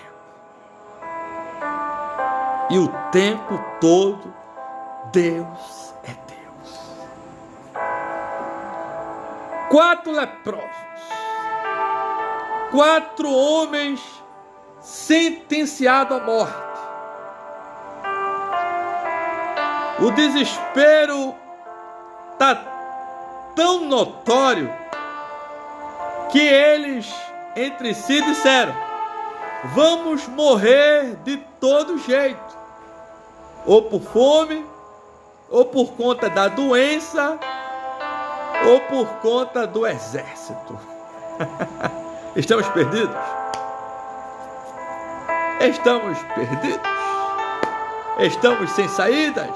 Speaker 1: E o tempo todo Deus é Deus. Quatro leprosos, quatro homens sentenciados à morte. O desespero está tão notório que eles entre si disseram: vamos morrer de todo jeito, ou por fome, ou por conta da doença, ou por conta do exército. Estamos perdidos? Estamos perdidos? Estamos sem saídas?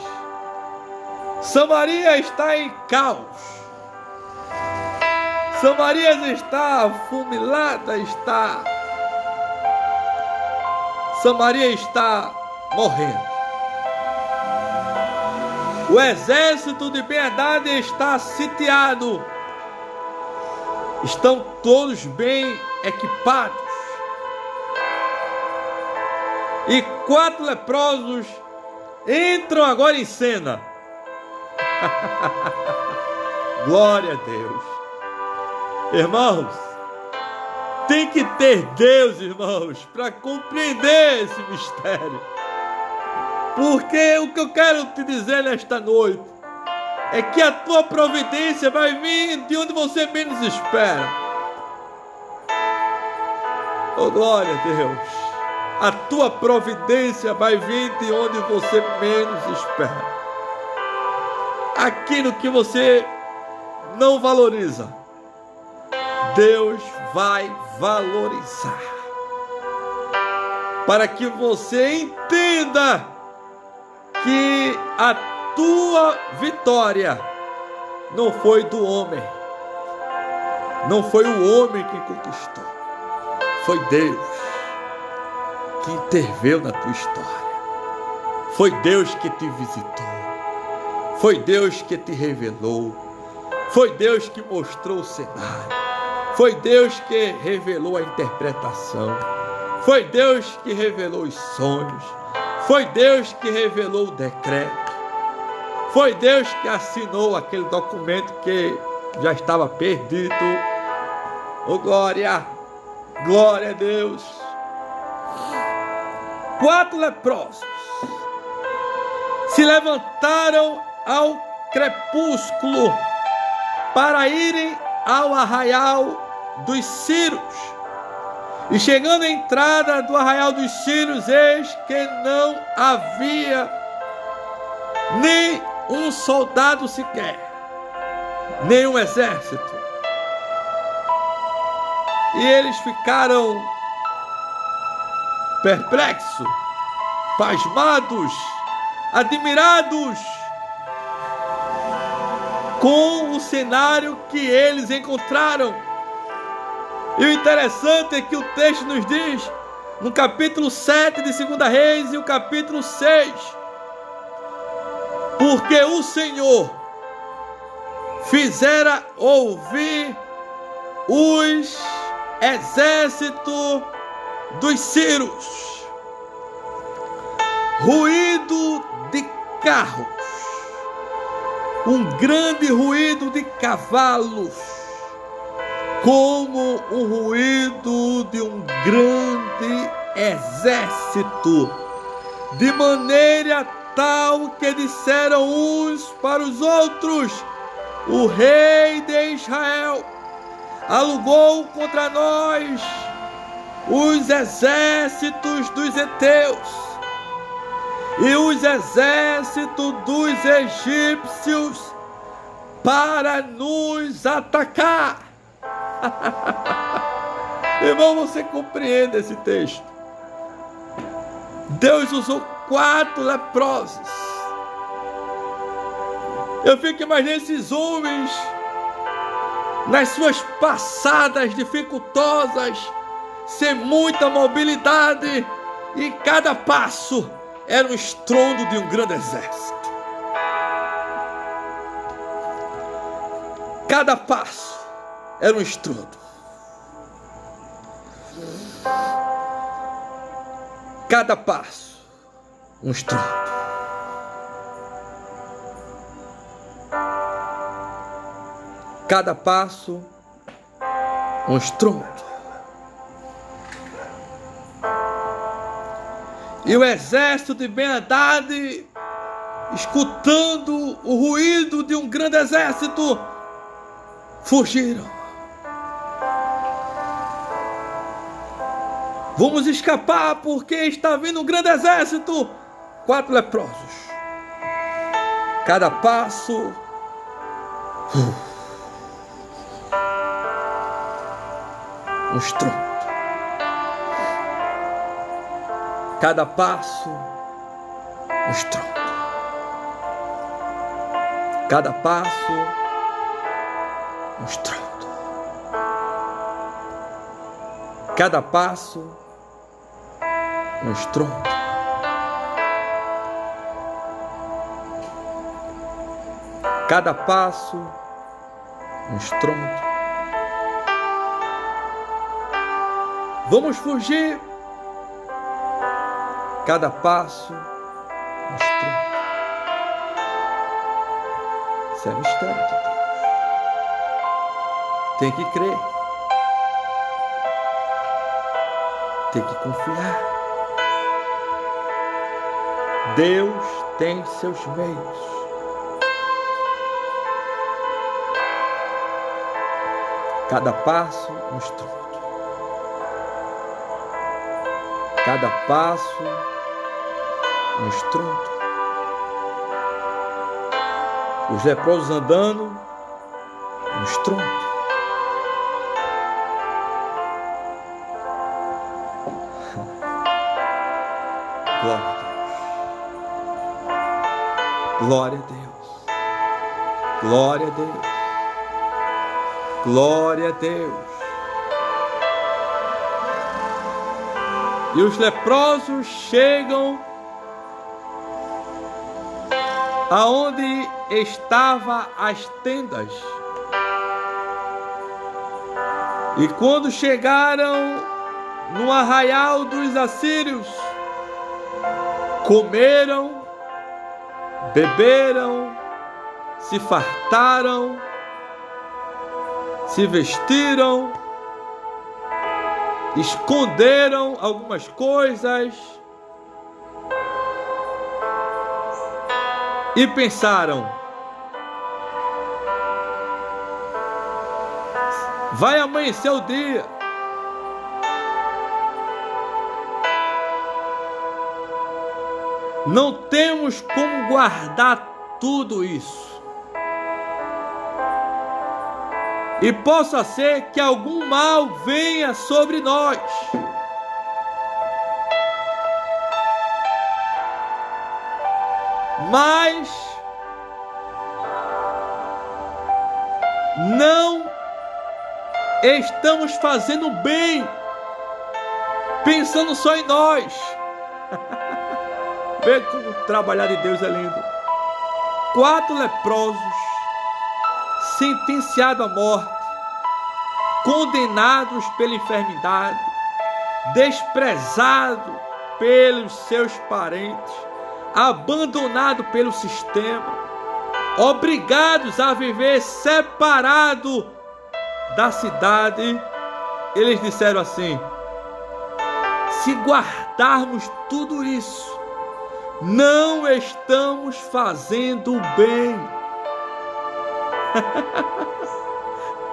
Speaker 1: Samaria está em caos. Samaria está afumilada, está Samaria está morrendo. O exército de Ben-Hadad está sitiado. Estão todos bem equipados. E 4 leprosos entram agora em cena. Glória a Deus. Irmãos, tem que ter Deus, irmãos, para compreender esse mistério. Porque o que eu quero te dizer nesta noite é que a tua providência vai vir de onde você menos espera. Oh, glória a Deus. A tua providência vai vir de onde você menos espera. Aquilo que você não valoriza, Deus vai valorizar. Para que você entenda que a tua vitória não foi do homem. Não foi o homem que conquistou. Foi Deus que interveio na tua história. Foi Deus que te visitou. Foi Deus que te revelou. Foi Deus que mostrou o cenário. Foi Deus que revelou a interpretação. Foi Deus que revelou os sonhos. Foi Deus que revelou o decreto. Foi Deus que assinou aquele documento que já estava perdido. Oh, glória! Glória a Deus! 4 leprosos se levantaram ao crepúsculo para irem ao arraial dos Círios. E chegando à entrada do arraial dos Círios, eis que não havia nem um soldado sequer, nem um exército. E eles ficaram perplexos, pasmados, admirados com o cenário que eles encontraram. E o interessante é que o texto nos diz, no capítulo 7 de 2 Reis e o capítulo 6, porque o Senhor fizera ouvir os exércitos dos Círios, ruído de carros, um grande ruído de cavalos, como o ruído de um grande exército, de maneira tal que disseram uns para os outros: o rei de Israel alugou contra nós os exércitos dos heteus e os exércitos dos egípcios para nos atacar. Irmão, você compreende esse texto? Deus usou 4 leprosos. Eu fico imaginando esses homens nas suas passadas dificultosas, sem muita mobilidade, e cada passo era um estrondo de um grande exército. Cada passo era um estrondo. Cada passo, um estrondo. Cada passo, um estrondo. E o exército de Ben-Hadad, escutando o ruído de um grande exército, fugiram. Vamos escapar porque está vindo um grande exército. 4 leprosos. Cada passo, um estrondo. Cada passo, um estrondo. Cada passo, um estrondo. Cada passo, um estrondo. Cada passo, um estrondo. Vamos fugir. Cada passo, um estrondo. Isso é mistério de Deus. Tem que crer. Tem que confiar. Deus tem seus meios. Cada passo, um estrondo. Cada passo, um estrondo. Os leprosos andando, um estrondo. Glória a Deus. Glória a Deus. Glória a Deus. Glória a Deus. E os leprosos chegam aonde estavam as tendas. E quando chegaram no arraial dos assírios, comeram, beberam, se fartaram, se vestiram, esconderam algumas coisas e pensaram: vai amanhecer o dia, não temos como guardar tudo isso. E possa ser que algum mal venha sobre nós. Mas não estamos fazendo bem, pensando só em nós. Vê como o trabalhar de Deus é lindo. 4 leprosos, sentenciados à morte, condenados pela enfermidade, desprezados pelos seus parentes, abandonados pelo sistema, obrigados a viver separados da cidade. Eles disseram assim: se guardarmos tudo isso, não estamos fazendo bem.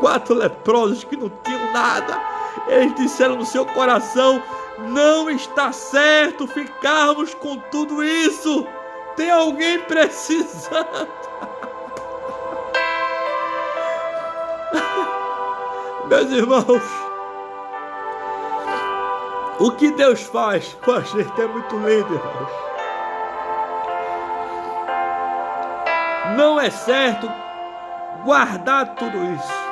Speaker 1: 4 leprosos que não tinham nada, eles disseram no seu coração: não está certo ficarmos com tudo isso, tem alguém precisando. Meus irmãos, o que Deus faz com a gente é muito lindo, irmãos. Não é certo guardar tudo isso.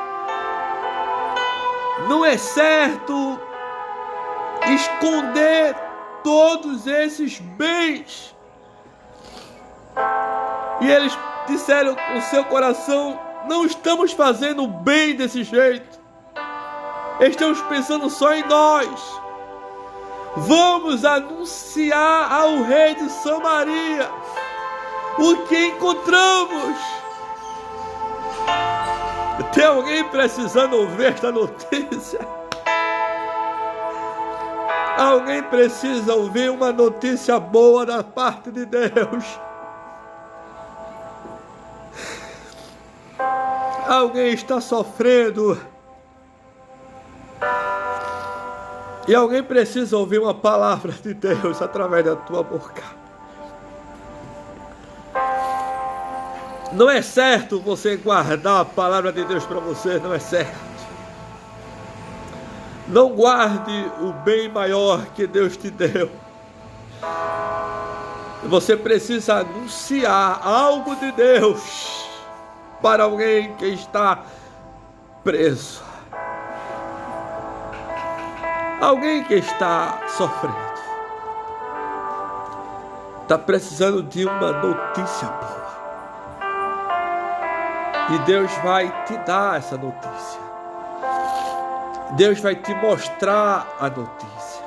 Speaker 1: Não é certo esconder todos esses bens. E eles disseram no seu coração: não estamos fazendo bem desse jeito. Estamos pensando só em nós. Vamos anunciar ao rei de Samaria o que encontramos. Tem alguém precisando ouvir esta notícia? Alguém precisa ouvir uma notícia boa da parte de Deus. Alguém está sofrendo e alguém precisa ouvir uma palavra de Deus através da tua boca. Não é certo você guardar a palavra de Deus para você, não é certo. Não guarde o bem maior que Deus te deu. Você precisa anunciar algo de Deus para alguém que está preso, alguém que está sofrendo. está precisando de uma notícia boa. E Deus vai te dar essa notícia. Deus vai te mostrar a notícia.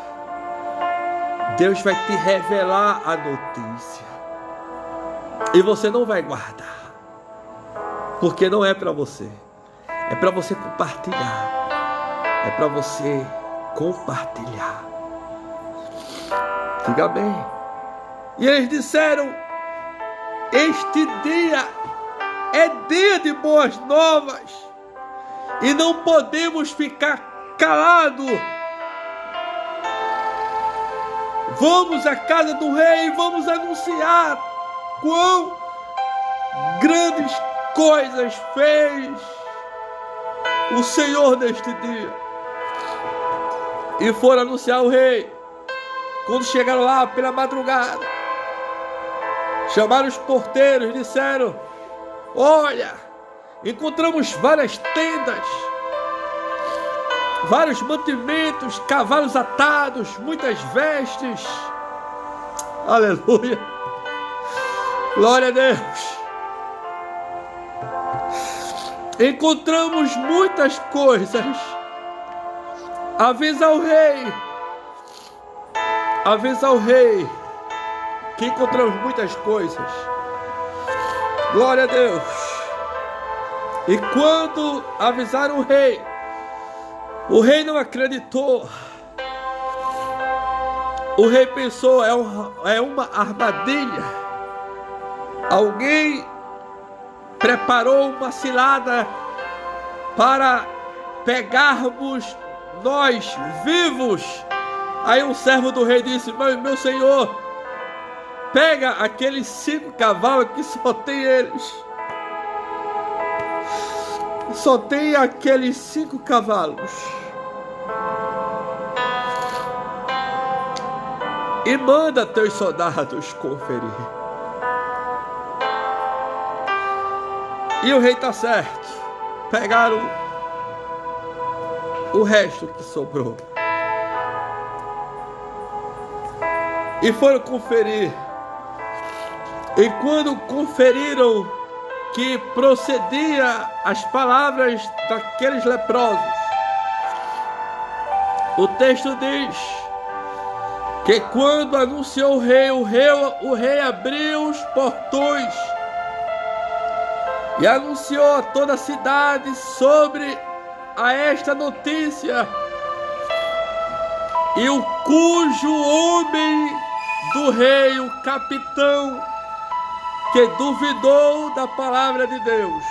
Speaker 1: Deus vai te revelar a notícia. E você não vai guardar. Porque não é para você. É para você compartilhar. É para você compartilhar. Diga bem. E eles disseram: este dia é dia de boas novas. E não podemos ficar calados. Vamos à casa do rei e vamos anunciar quão grandes coisas fez o Senhor neste dia. E foram anunciar o rei. Quando chegaram lá pela madrugada, chamaram os porteiros e disseram: olha, encontramos várias tendas, vários mantimentos, cavalos atados, muitas vestes. Aleluia. Glória a Deus. Encontramos muitas coisas. Avisa ao rei. Avisa ao rei que encontramos muitas coisas. Glória a Deus. E quando avisaram o rei não acreditou. O rei pensou: é uma armadilha. Alguém preparou uma cilada para pegarmos nós vivos. Aí um servo do rei disse: meu senhor, pega aqueles 5 cavalos que só tem eles. Só tem aqueles 5 cavalos. E manda teus soldados conferir. E o rei está certo. Pegaram o resto que sobrou. E foram conferir. E quando conferiram que procedia as palavras daqueles leprosos, o texto diz que quando anunciou o rei abriu os portões e anunciou a toda a cidade sobre esta notícia. E o cujo homem do rei, o capitão, que duvidou da palavra de Deus,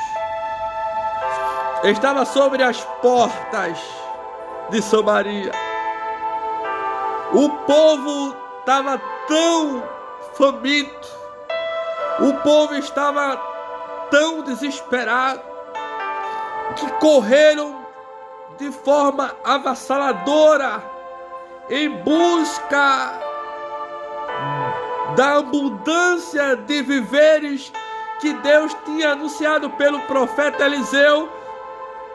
Speaker 1: estava sobre as portas de Samaria. O povo estava tão faminto, o povo estava tão desesperado, que correram de forma avassaladora em busca da abundância de víveres que Deus tinha anunciado pelo profeta Eliseu,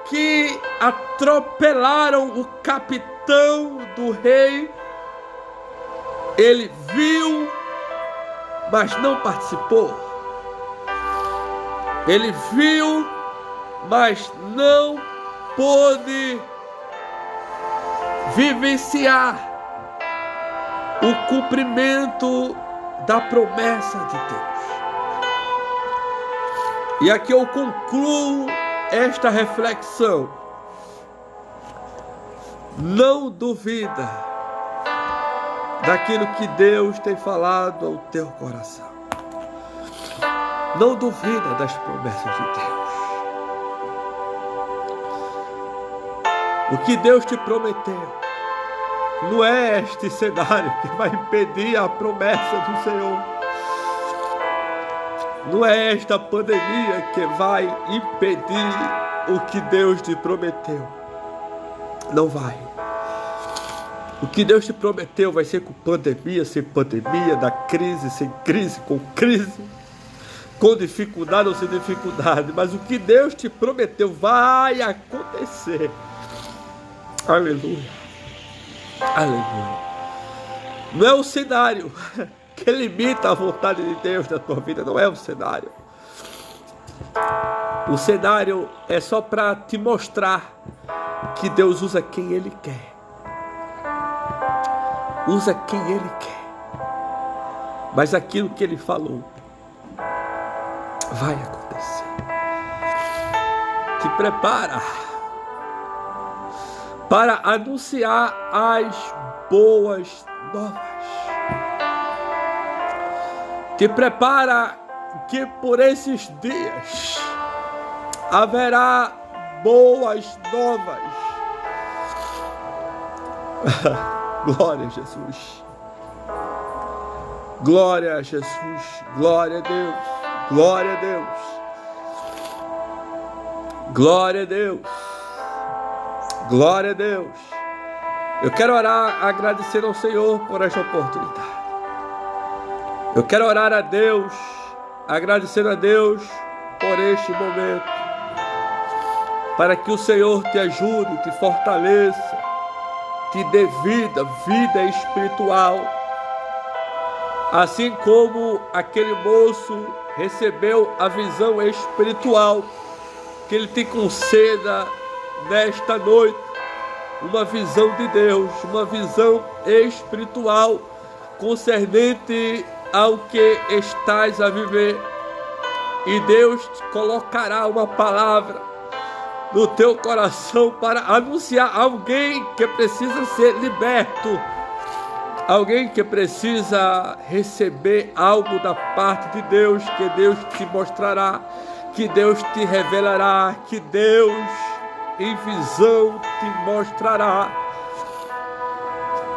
Speaker 1: que atropelaram o capitão do rei. Ele viu, mas não participou. Ele viu, mas não pôde vivenciar o cumprimento da promessa de Deus. E aqui eu concluo esta reflexão. Não duvida daquilo que Deus tem falado ao teu coração. Não duvida das promessas de Deus. O que Deus te prometeu não é este cenário que vai impedir a promessa do Senhor. Não é esta pandemia que vai impedir o que Deus te prometeu. Não vai. O que Deus te prometeu vai ser com pandemia, sem pandemia, da crise, sem crise, com crise, com dificuldade ou sem dificuldade. Mas o que Deus te prometeu vai acontecer. Aleluia. Aleluia. Não é o cenário que limita a vontade de Deus na tua vida, não é o cenário. O cenário é só para te mostrar que Deus usa quem Ele quer. Usa quem Ele quer. Mas aquilo que Ele falou vai acontecer. Te prepara para anunciar as boas novas. Te prepara que por esses dias haverá boas novas. Glória a Jesus. Glória a Jesus. Glória a Deus. Glória a Deus. Glória a Deus. Glória a Deus. Eu quero orar agradecendo ao Senhor por esta oportunidade. Eu quero orar a Deus, agradecendo a Deus por este momento, para que o Senhor te ajude, te fortaleça, te dê vida espiritual, assim como aquele moço recebeu a visão espiritual, que Ele te conceda nesta noite uma visão de Deus, uma visão espiritual concernente ao que estás a viver, e Deus te colocará uma palavra no teu coração para anunciar alguém que precisa ser liberto, alguém que precisa receber algo da parte de Deus, que Deus te mostrará, que Deus te revelará, que Deus em visão te mostrará,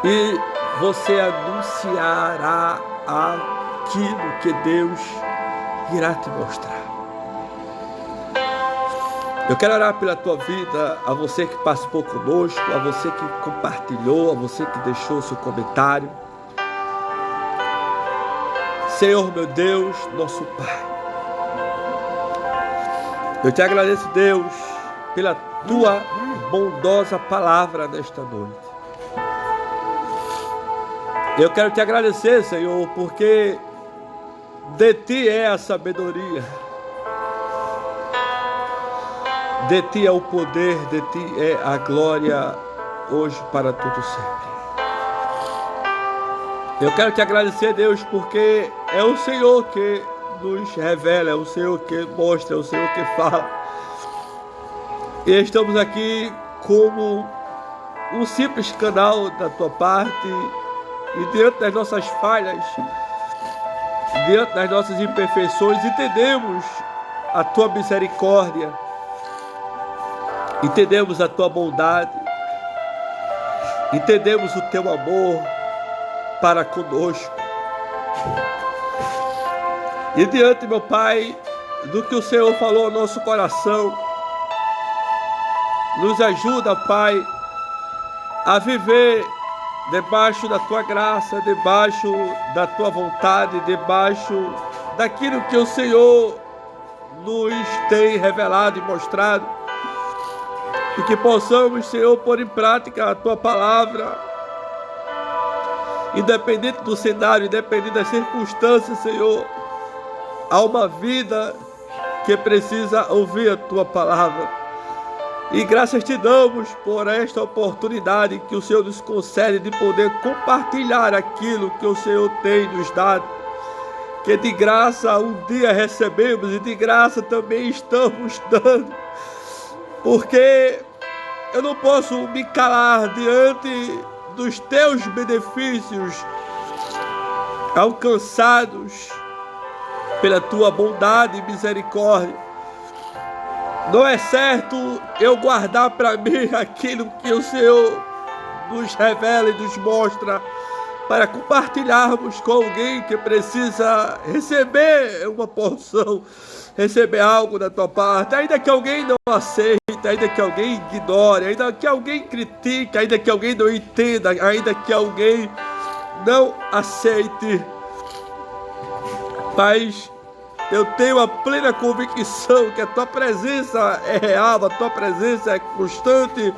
Speaker 1: e você anunciará aquilo que Deus irá te mostrar. Eu quero orar pela tua vida, a você que participou conosco, a você que compartilhou, a você que deixou o seu comentário. Senhor meu Deus, nosso Pai, eu te agradeço, Deus, pela tua bondosa palavra nesta noite. Eu quero te agradecer, Senhor, porque de ti é a sabedoria, de ti é o poder, de ti é a glória, hoje para todo sempre. Eu quero te agradecer, Deus, porque é o Senhor que nos revela, é o Senhor que mostra, é o Senhor que fala. E estamos aqui como um simples canal da tua parte, e diante das nossas falhas, diante das nossas imperfeições, entendemos a tua misericórdia, entendemos a tua bondade, entendemos o teu amor para conosco. E diante, meu Pai, do que o Senhor falou ao nosso coração, nos ajuda, Pai, a viver debaixo da tua graça, debaixo da tua vontade, debaixo daquilo que o Senhor nos tem revelado e mostrado, e que possamos, Senhor, pôr em prática a tua palavra, independente do cenário, independente das circunstâncias, Senhor. Há uma vida que precisa ouvir a tua palavra. E graças te damos por esta oportunidade que o Senhor nos concede de poder compartilhar aquilo que o Senhor tem nos dado. Que de graça um dia recebemos e de graça também estamos dando. Porque eu não posso me calar diante dos teus benefícios alcançados pela tua bondade e misericórdia. Não é certo eu guardar para mim aquilo que o Senhor nos revela e nos mostra, para compartilharmos com alguém que precisa receber uma porção, receber algo da tua parte, ainda que alguém não aceite, ainda que alguém ignore, ainda que alguém critique, ainda que alguém não entenda, ainda que alguém não aceite. Mas eu tenho a plena convicção que a tua presença é real, a tua presença é constante,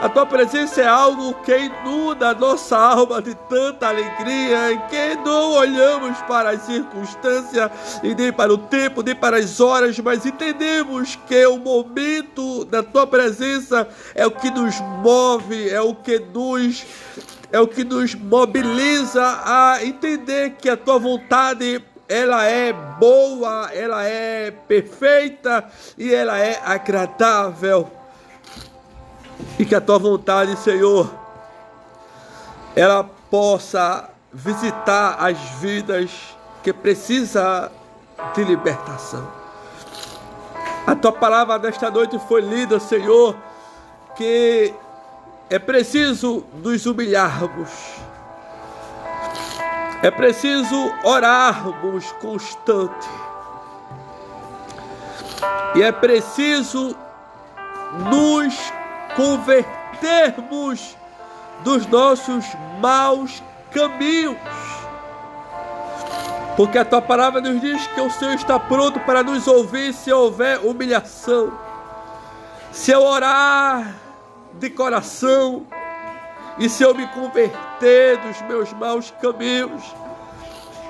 Speaker 1: A tua presença é algo que inunda a nossa alma de tanta alegria, que não olhamos para as circunstâncias, e nem para o tempo, nem para as horas, mas entendemos que o momento da tua presença é o que nos move, é o que nos mobiliza a entender que a tua vontade, ela é boa, ela é perfeita e ela é agradável. E que a tua vontade, Senhor, ela possa visitar as vidas que precisam de libertação. A tua palavra desta noite foi lida, Senhor, que é preciso nos humilharmos. É preciso orarmos constante. E é preciso nos convertermos dos nossos maus caminhos. Porque a tua palavra nos diz que o Senhor está pronto para nos ouvir se houver humilhação. Se eu orar de coração e se eu me converter dos meus maus caminhos,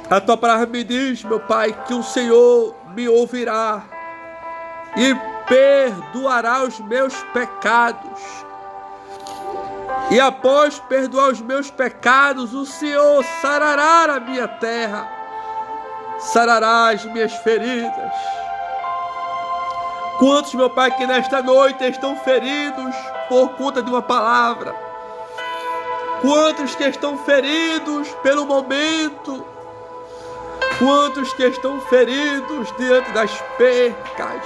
Speaker 1: a tua palavra me diz, meu Pai, que o Senhor me ouvirá e perdoará os meus pecados. E após perdoar os meus pecados, o Senhor sarará a minha terra, sarará as minhas feridas. Quantos, meu Pai, que nesta noite estão feridos por conta de uma palavra? Quantos que estão feridos pelo momento? Quantos que estão feridos diante das percas?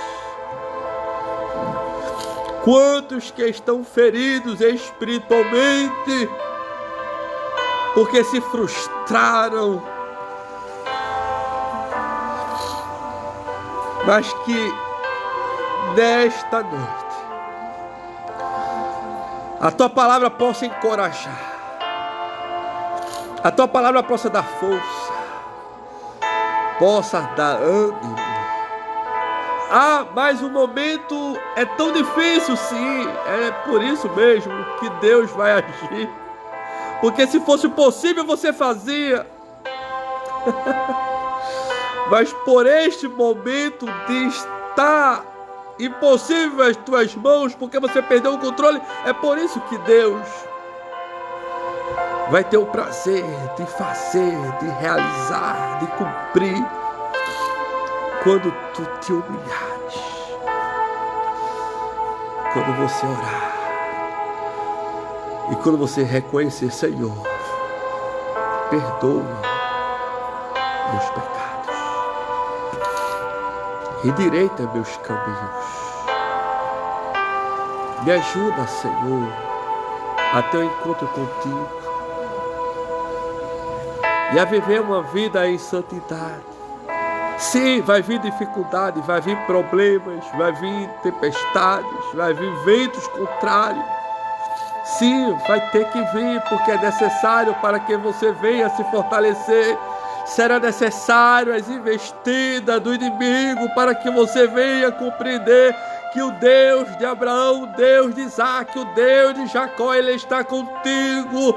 Speaker 1: Quantos que estão feridos espiritualmente porque se frustraram, mas que nesta noite a tua palavra possa encorajar, a tua palavra possa dar força, possa dar ânimo. Mas o momento é tão difícil, sim. É por isso mesmo que Deus vai agir. Porque se fosse possível você fazia. Mas por este momento de estar impossível as tuas mãos, porque você perdeu o controle, é por isso que Deus vai ter o prazer de fazer, de realizar, de cumprir, quando tu te humilhares, quando você orar e quando você reconhecer, Senhor, perdoa meus pecados, endireita meus caminhos, me ajuda, Senhor, a ter um encontro contigo e a viver uma vida em santidade. Sim, vai vir dificuldade, vai vir problemas, vai vir tempestades, vai vir ventos contrários. Sim, vai ter que vir, porque é necessário para que você venha se fortalecer. Será necessário as investidas do inimigo para que você venha compreender que o Deus de Abraão, o Deus de Isaac, o Deus de Jacó, Ele está contigo.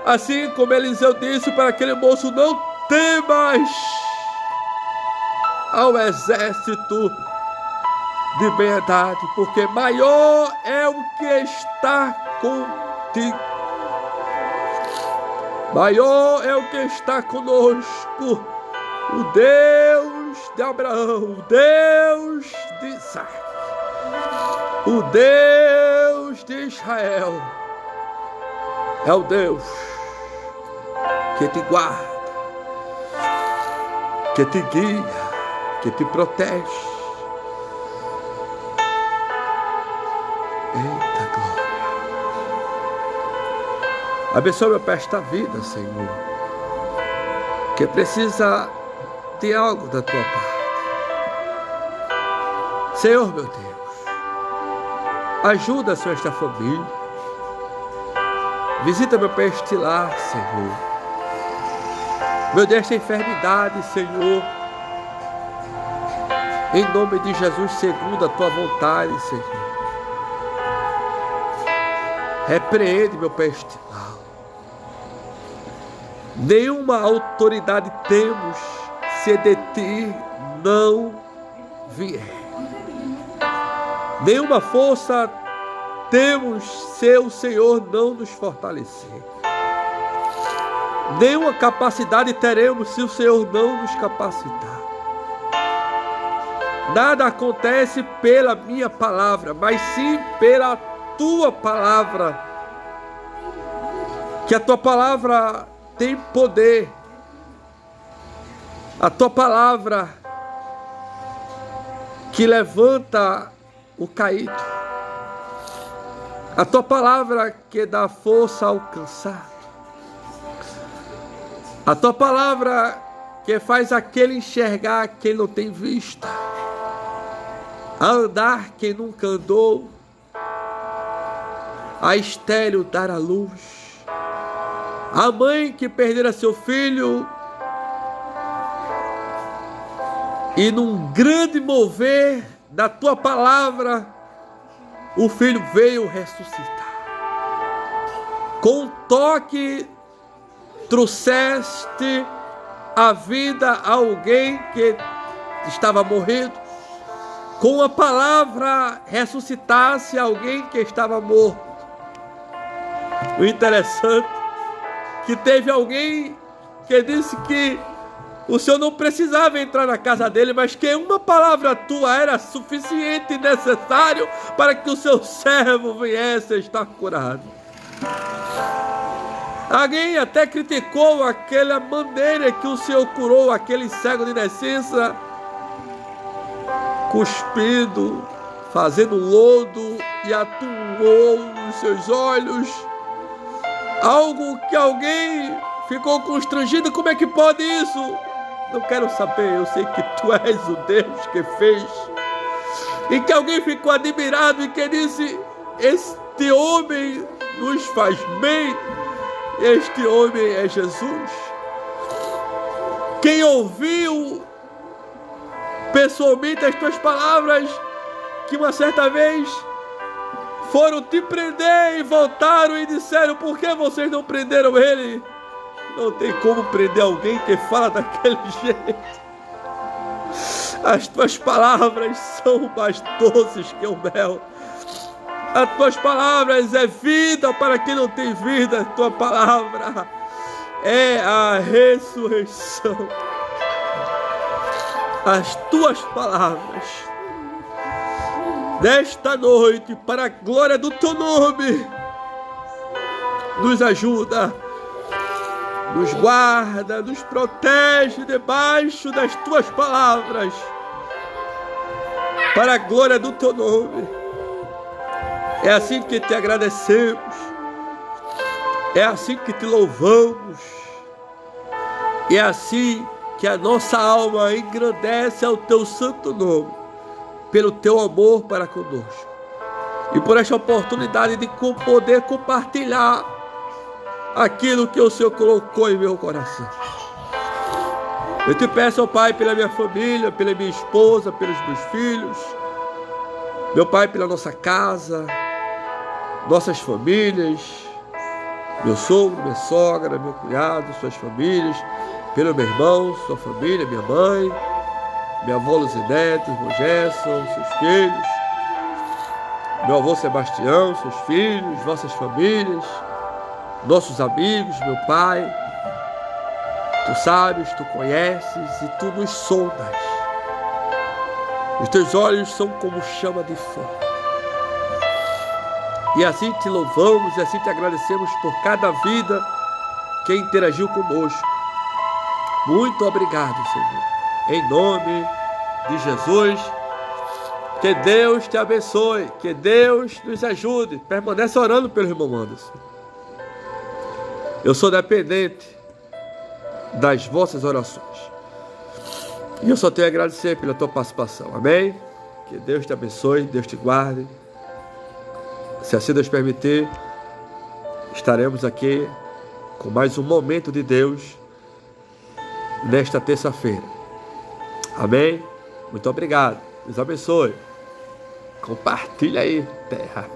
Speaker 1: Assim como Eliseu disse para aquele moço, não temas ao exército de piedade, porque maior é o que está contigo. Maior é o que está conosco, o Deus de Abraão, o Deus de Isaac, o Deus de Israel. É o Deus que te guarda, que te guia, que te protege. Eita glória! Abençoa, meu Pai, esta vida, Senhor, que precisa de algo da tua parte. Senhor, meu Deus, ajuda, Senhor, esta família. Visita, meu Pai, este lar, Senhor. Meu Deus, esta enfermidade, Senhor, em nome de Jesus, segundo a tua vontade, Senhor. Repreende, meu Pai estimado. Nenhuma autoridade temos se de ti não vier. Nenhuma força temos se o Senhor não nos fortalecer. Nenhuma capacidade teremos se o Senhor não nos capacitar. Nada acontece pela minha palavra, mas sim pela tua palavra. Que a tua palavra tem poder. A tua palavra que levanta o caído. A tua palavra que dá força ao cansado. A tua palavra que faz aquele enxergar quem não tem vista. A andar quem nunca andou. A estéril dar a luz. A mãe que perdera seu filho e num grande mover da tua palavra, o filho veio ressuscitar. Com um toque, trouxeste a vida a alguém que estava morrendo. Com a palavra, ressuscitasse alguém que estava morto. O interessante é que teve alguém que disse que o Senhor não precisava entrar na casa dele, mas que uma palavra tua era suficiente e necessário para que o seu servo viesse a estar curado. Alguém até criticou aquela maneira que o Senhor curou aquele cego de nascença, cuspindo, fazendo lodo e atuou nos seus olhos. Algo que alguém ficou constrangido. Como é que pode isso? Não quero saber, eu sei que tu és o Deus que fez. E que alguém ficou admirado e que disse: este homem nos faz bem, este homem é Jesus. Quem ouviu pessoalmente as tuas palavras, que uma certa vez foram te prender e voltaram e disseram: por que vocês não prenderam ele? Não tem como prender alguém que fala daquele jeito. As tuas palavras são mais doces que o mel. As tuas palavras é vida para quem não tem vida. A tua palavra é a ressurreição. As tuas palavras nesta noite, para a glória do teu nome, nos ajuda, nos guarda, nos protege debaixo das tuas palavras, para a glória do teu nome. É assim que te agradecemos, é assim que te louvamos, é assim que a nossa alma engrandece ao teu santo nome, pelo teu amor para conosco, e por esta oportunidade de poder compartilhar aquilo que o Senhor colocou em meu coração. Eu te peço, ó Pai, pela minha família, pela minha esposa, pelos meus filhos, meu Pai, pela nossa casa, nossas famílias, meu sogro, minha sogra, meu cunhado, suas famílias, pelo meu irmão, sua família, minha mãe, minha avó Luzinete, irmão Gerson, seus filhos, meu avô Sebastião, seus filhos, vossas famílias, nossos amigos, meu Pai. Tu sabes, tu conheces e tu nos sondas. Os teus olhos são como chama de fogo. E assim te louvamos e assim te agradecemos por cada vida que interagiu conosco. Muito obrigado, Senhor. Em nome de Jesus. Que Deus te abençoe. Que Deus nos ajude. Permanece orando pelo irmão Anderson. Eu sou dependente das vossas orações. E eu só tenho a agradecer pela tua participação. Amém? Que Deus te abençoe, Deus te guarde. Se assim Deus permitir, estaremos aqui com mais um momento de Deus nesta terça-feira. Amém? Muito obrigado. Deus abençoe. Compartilha aí, terra.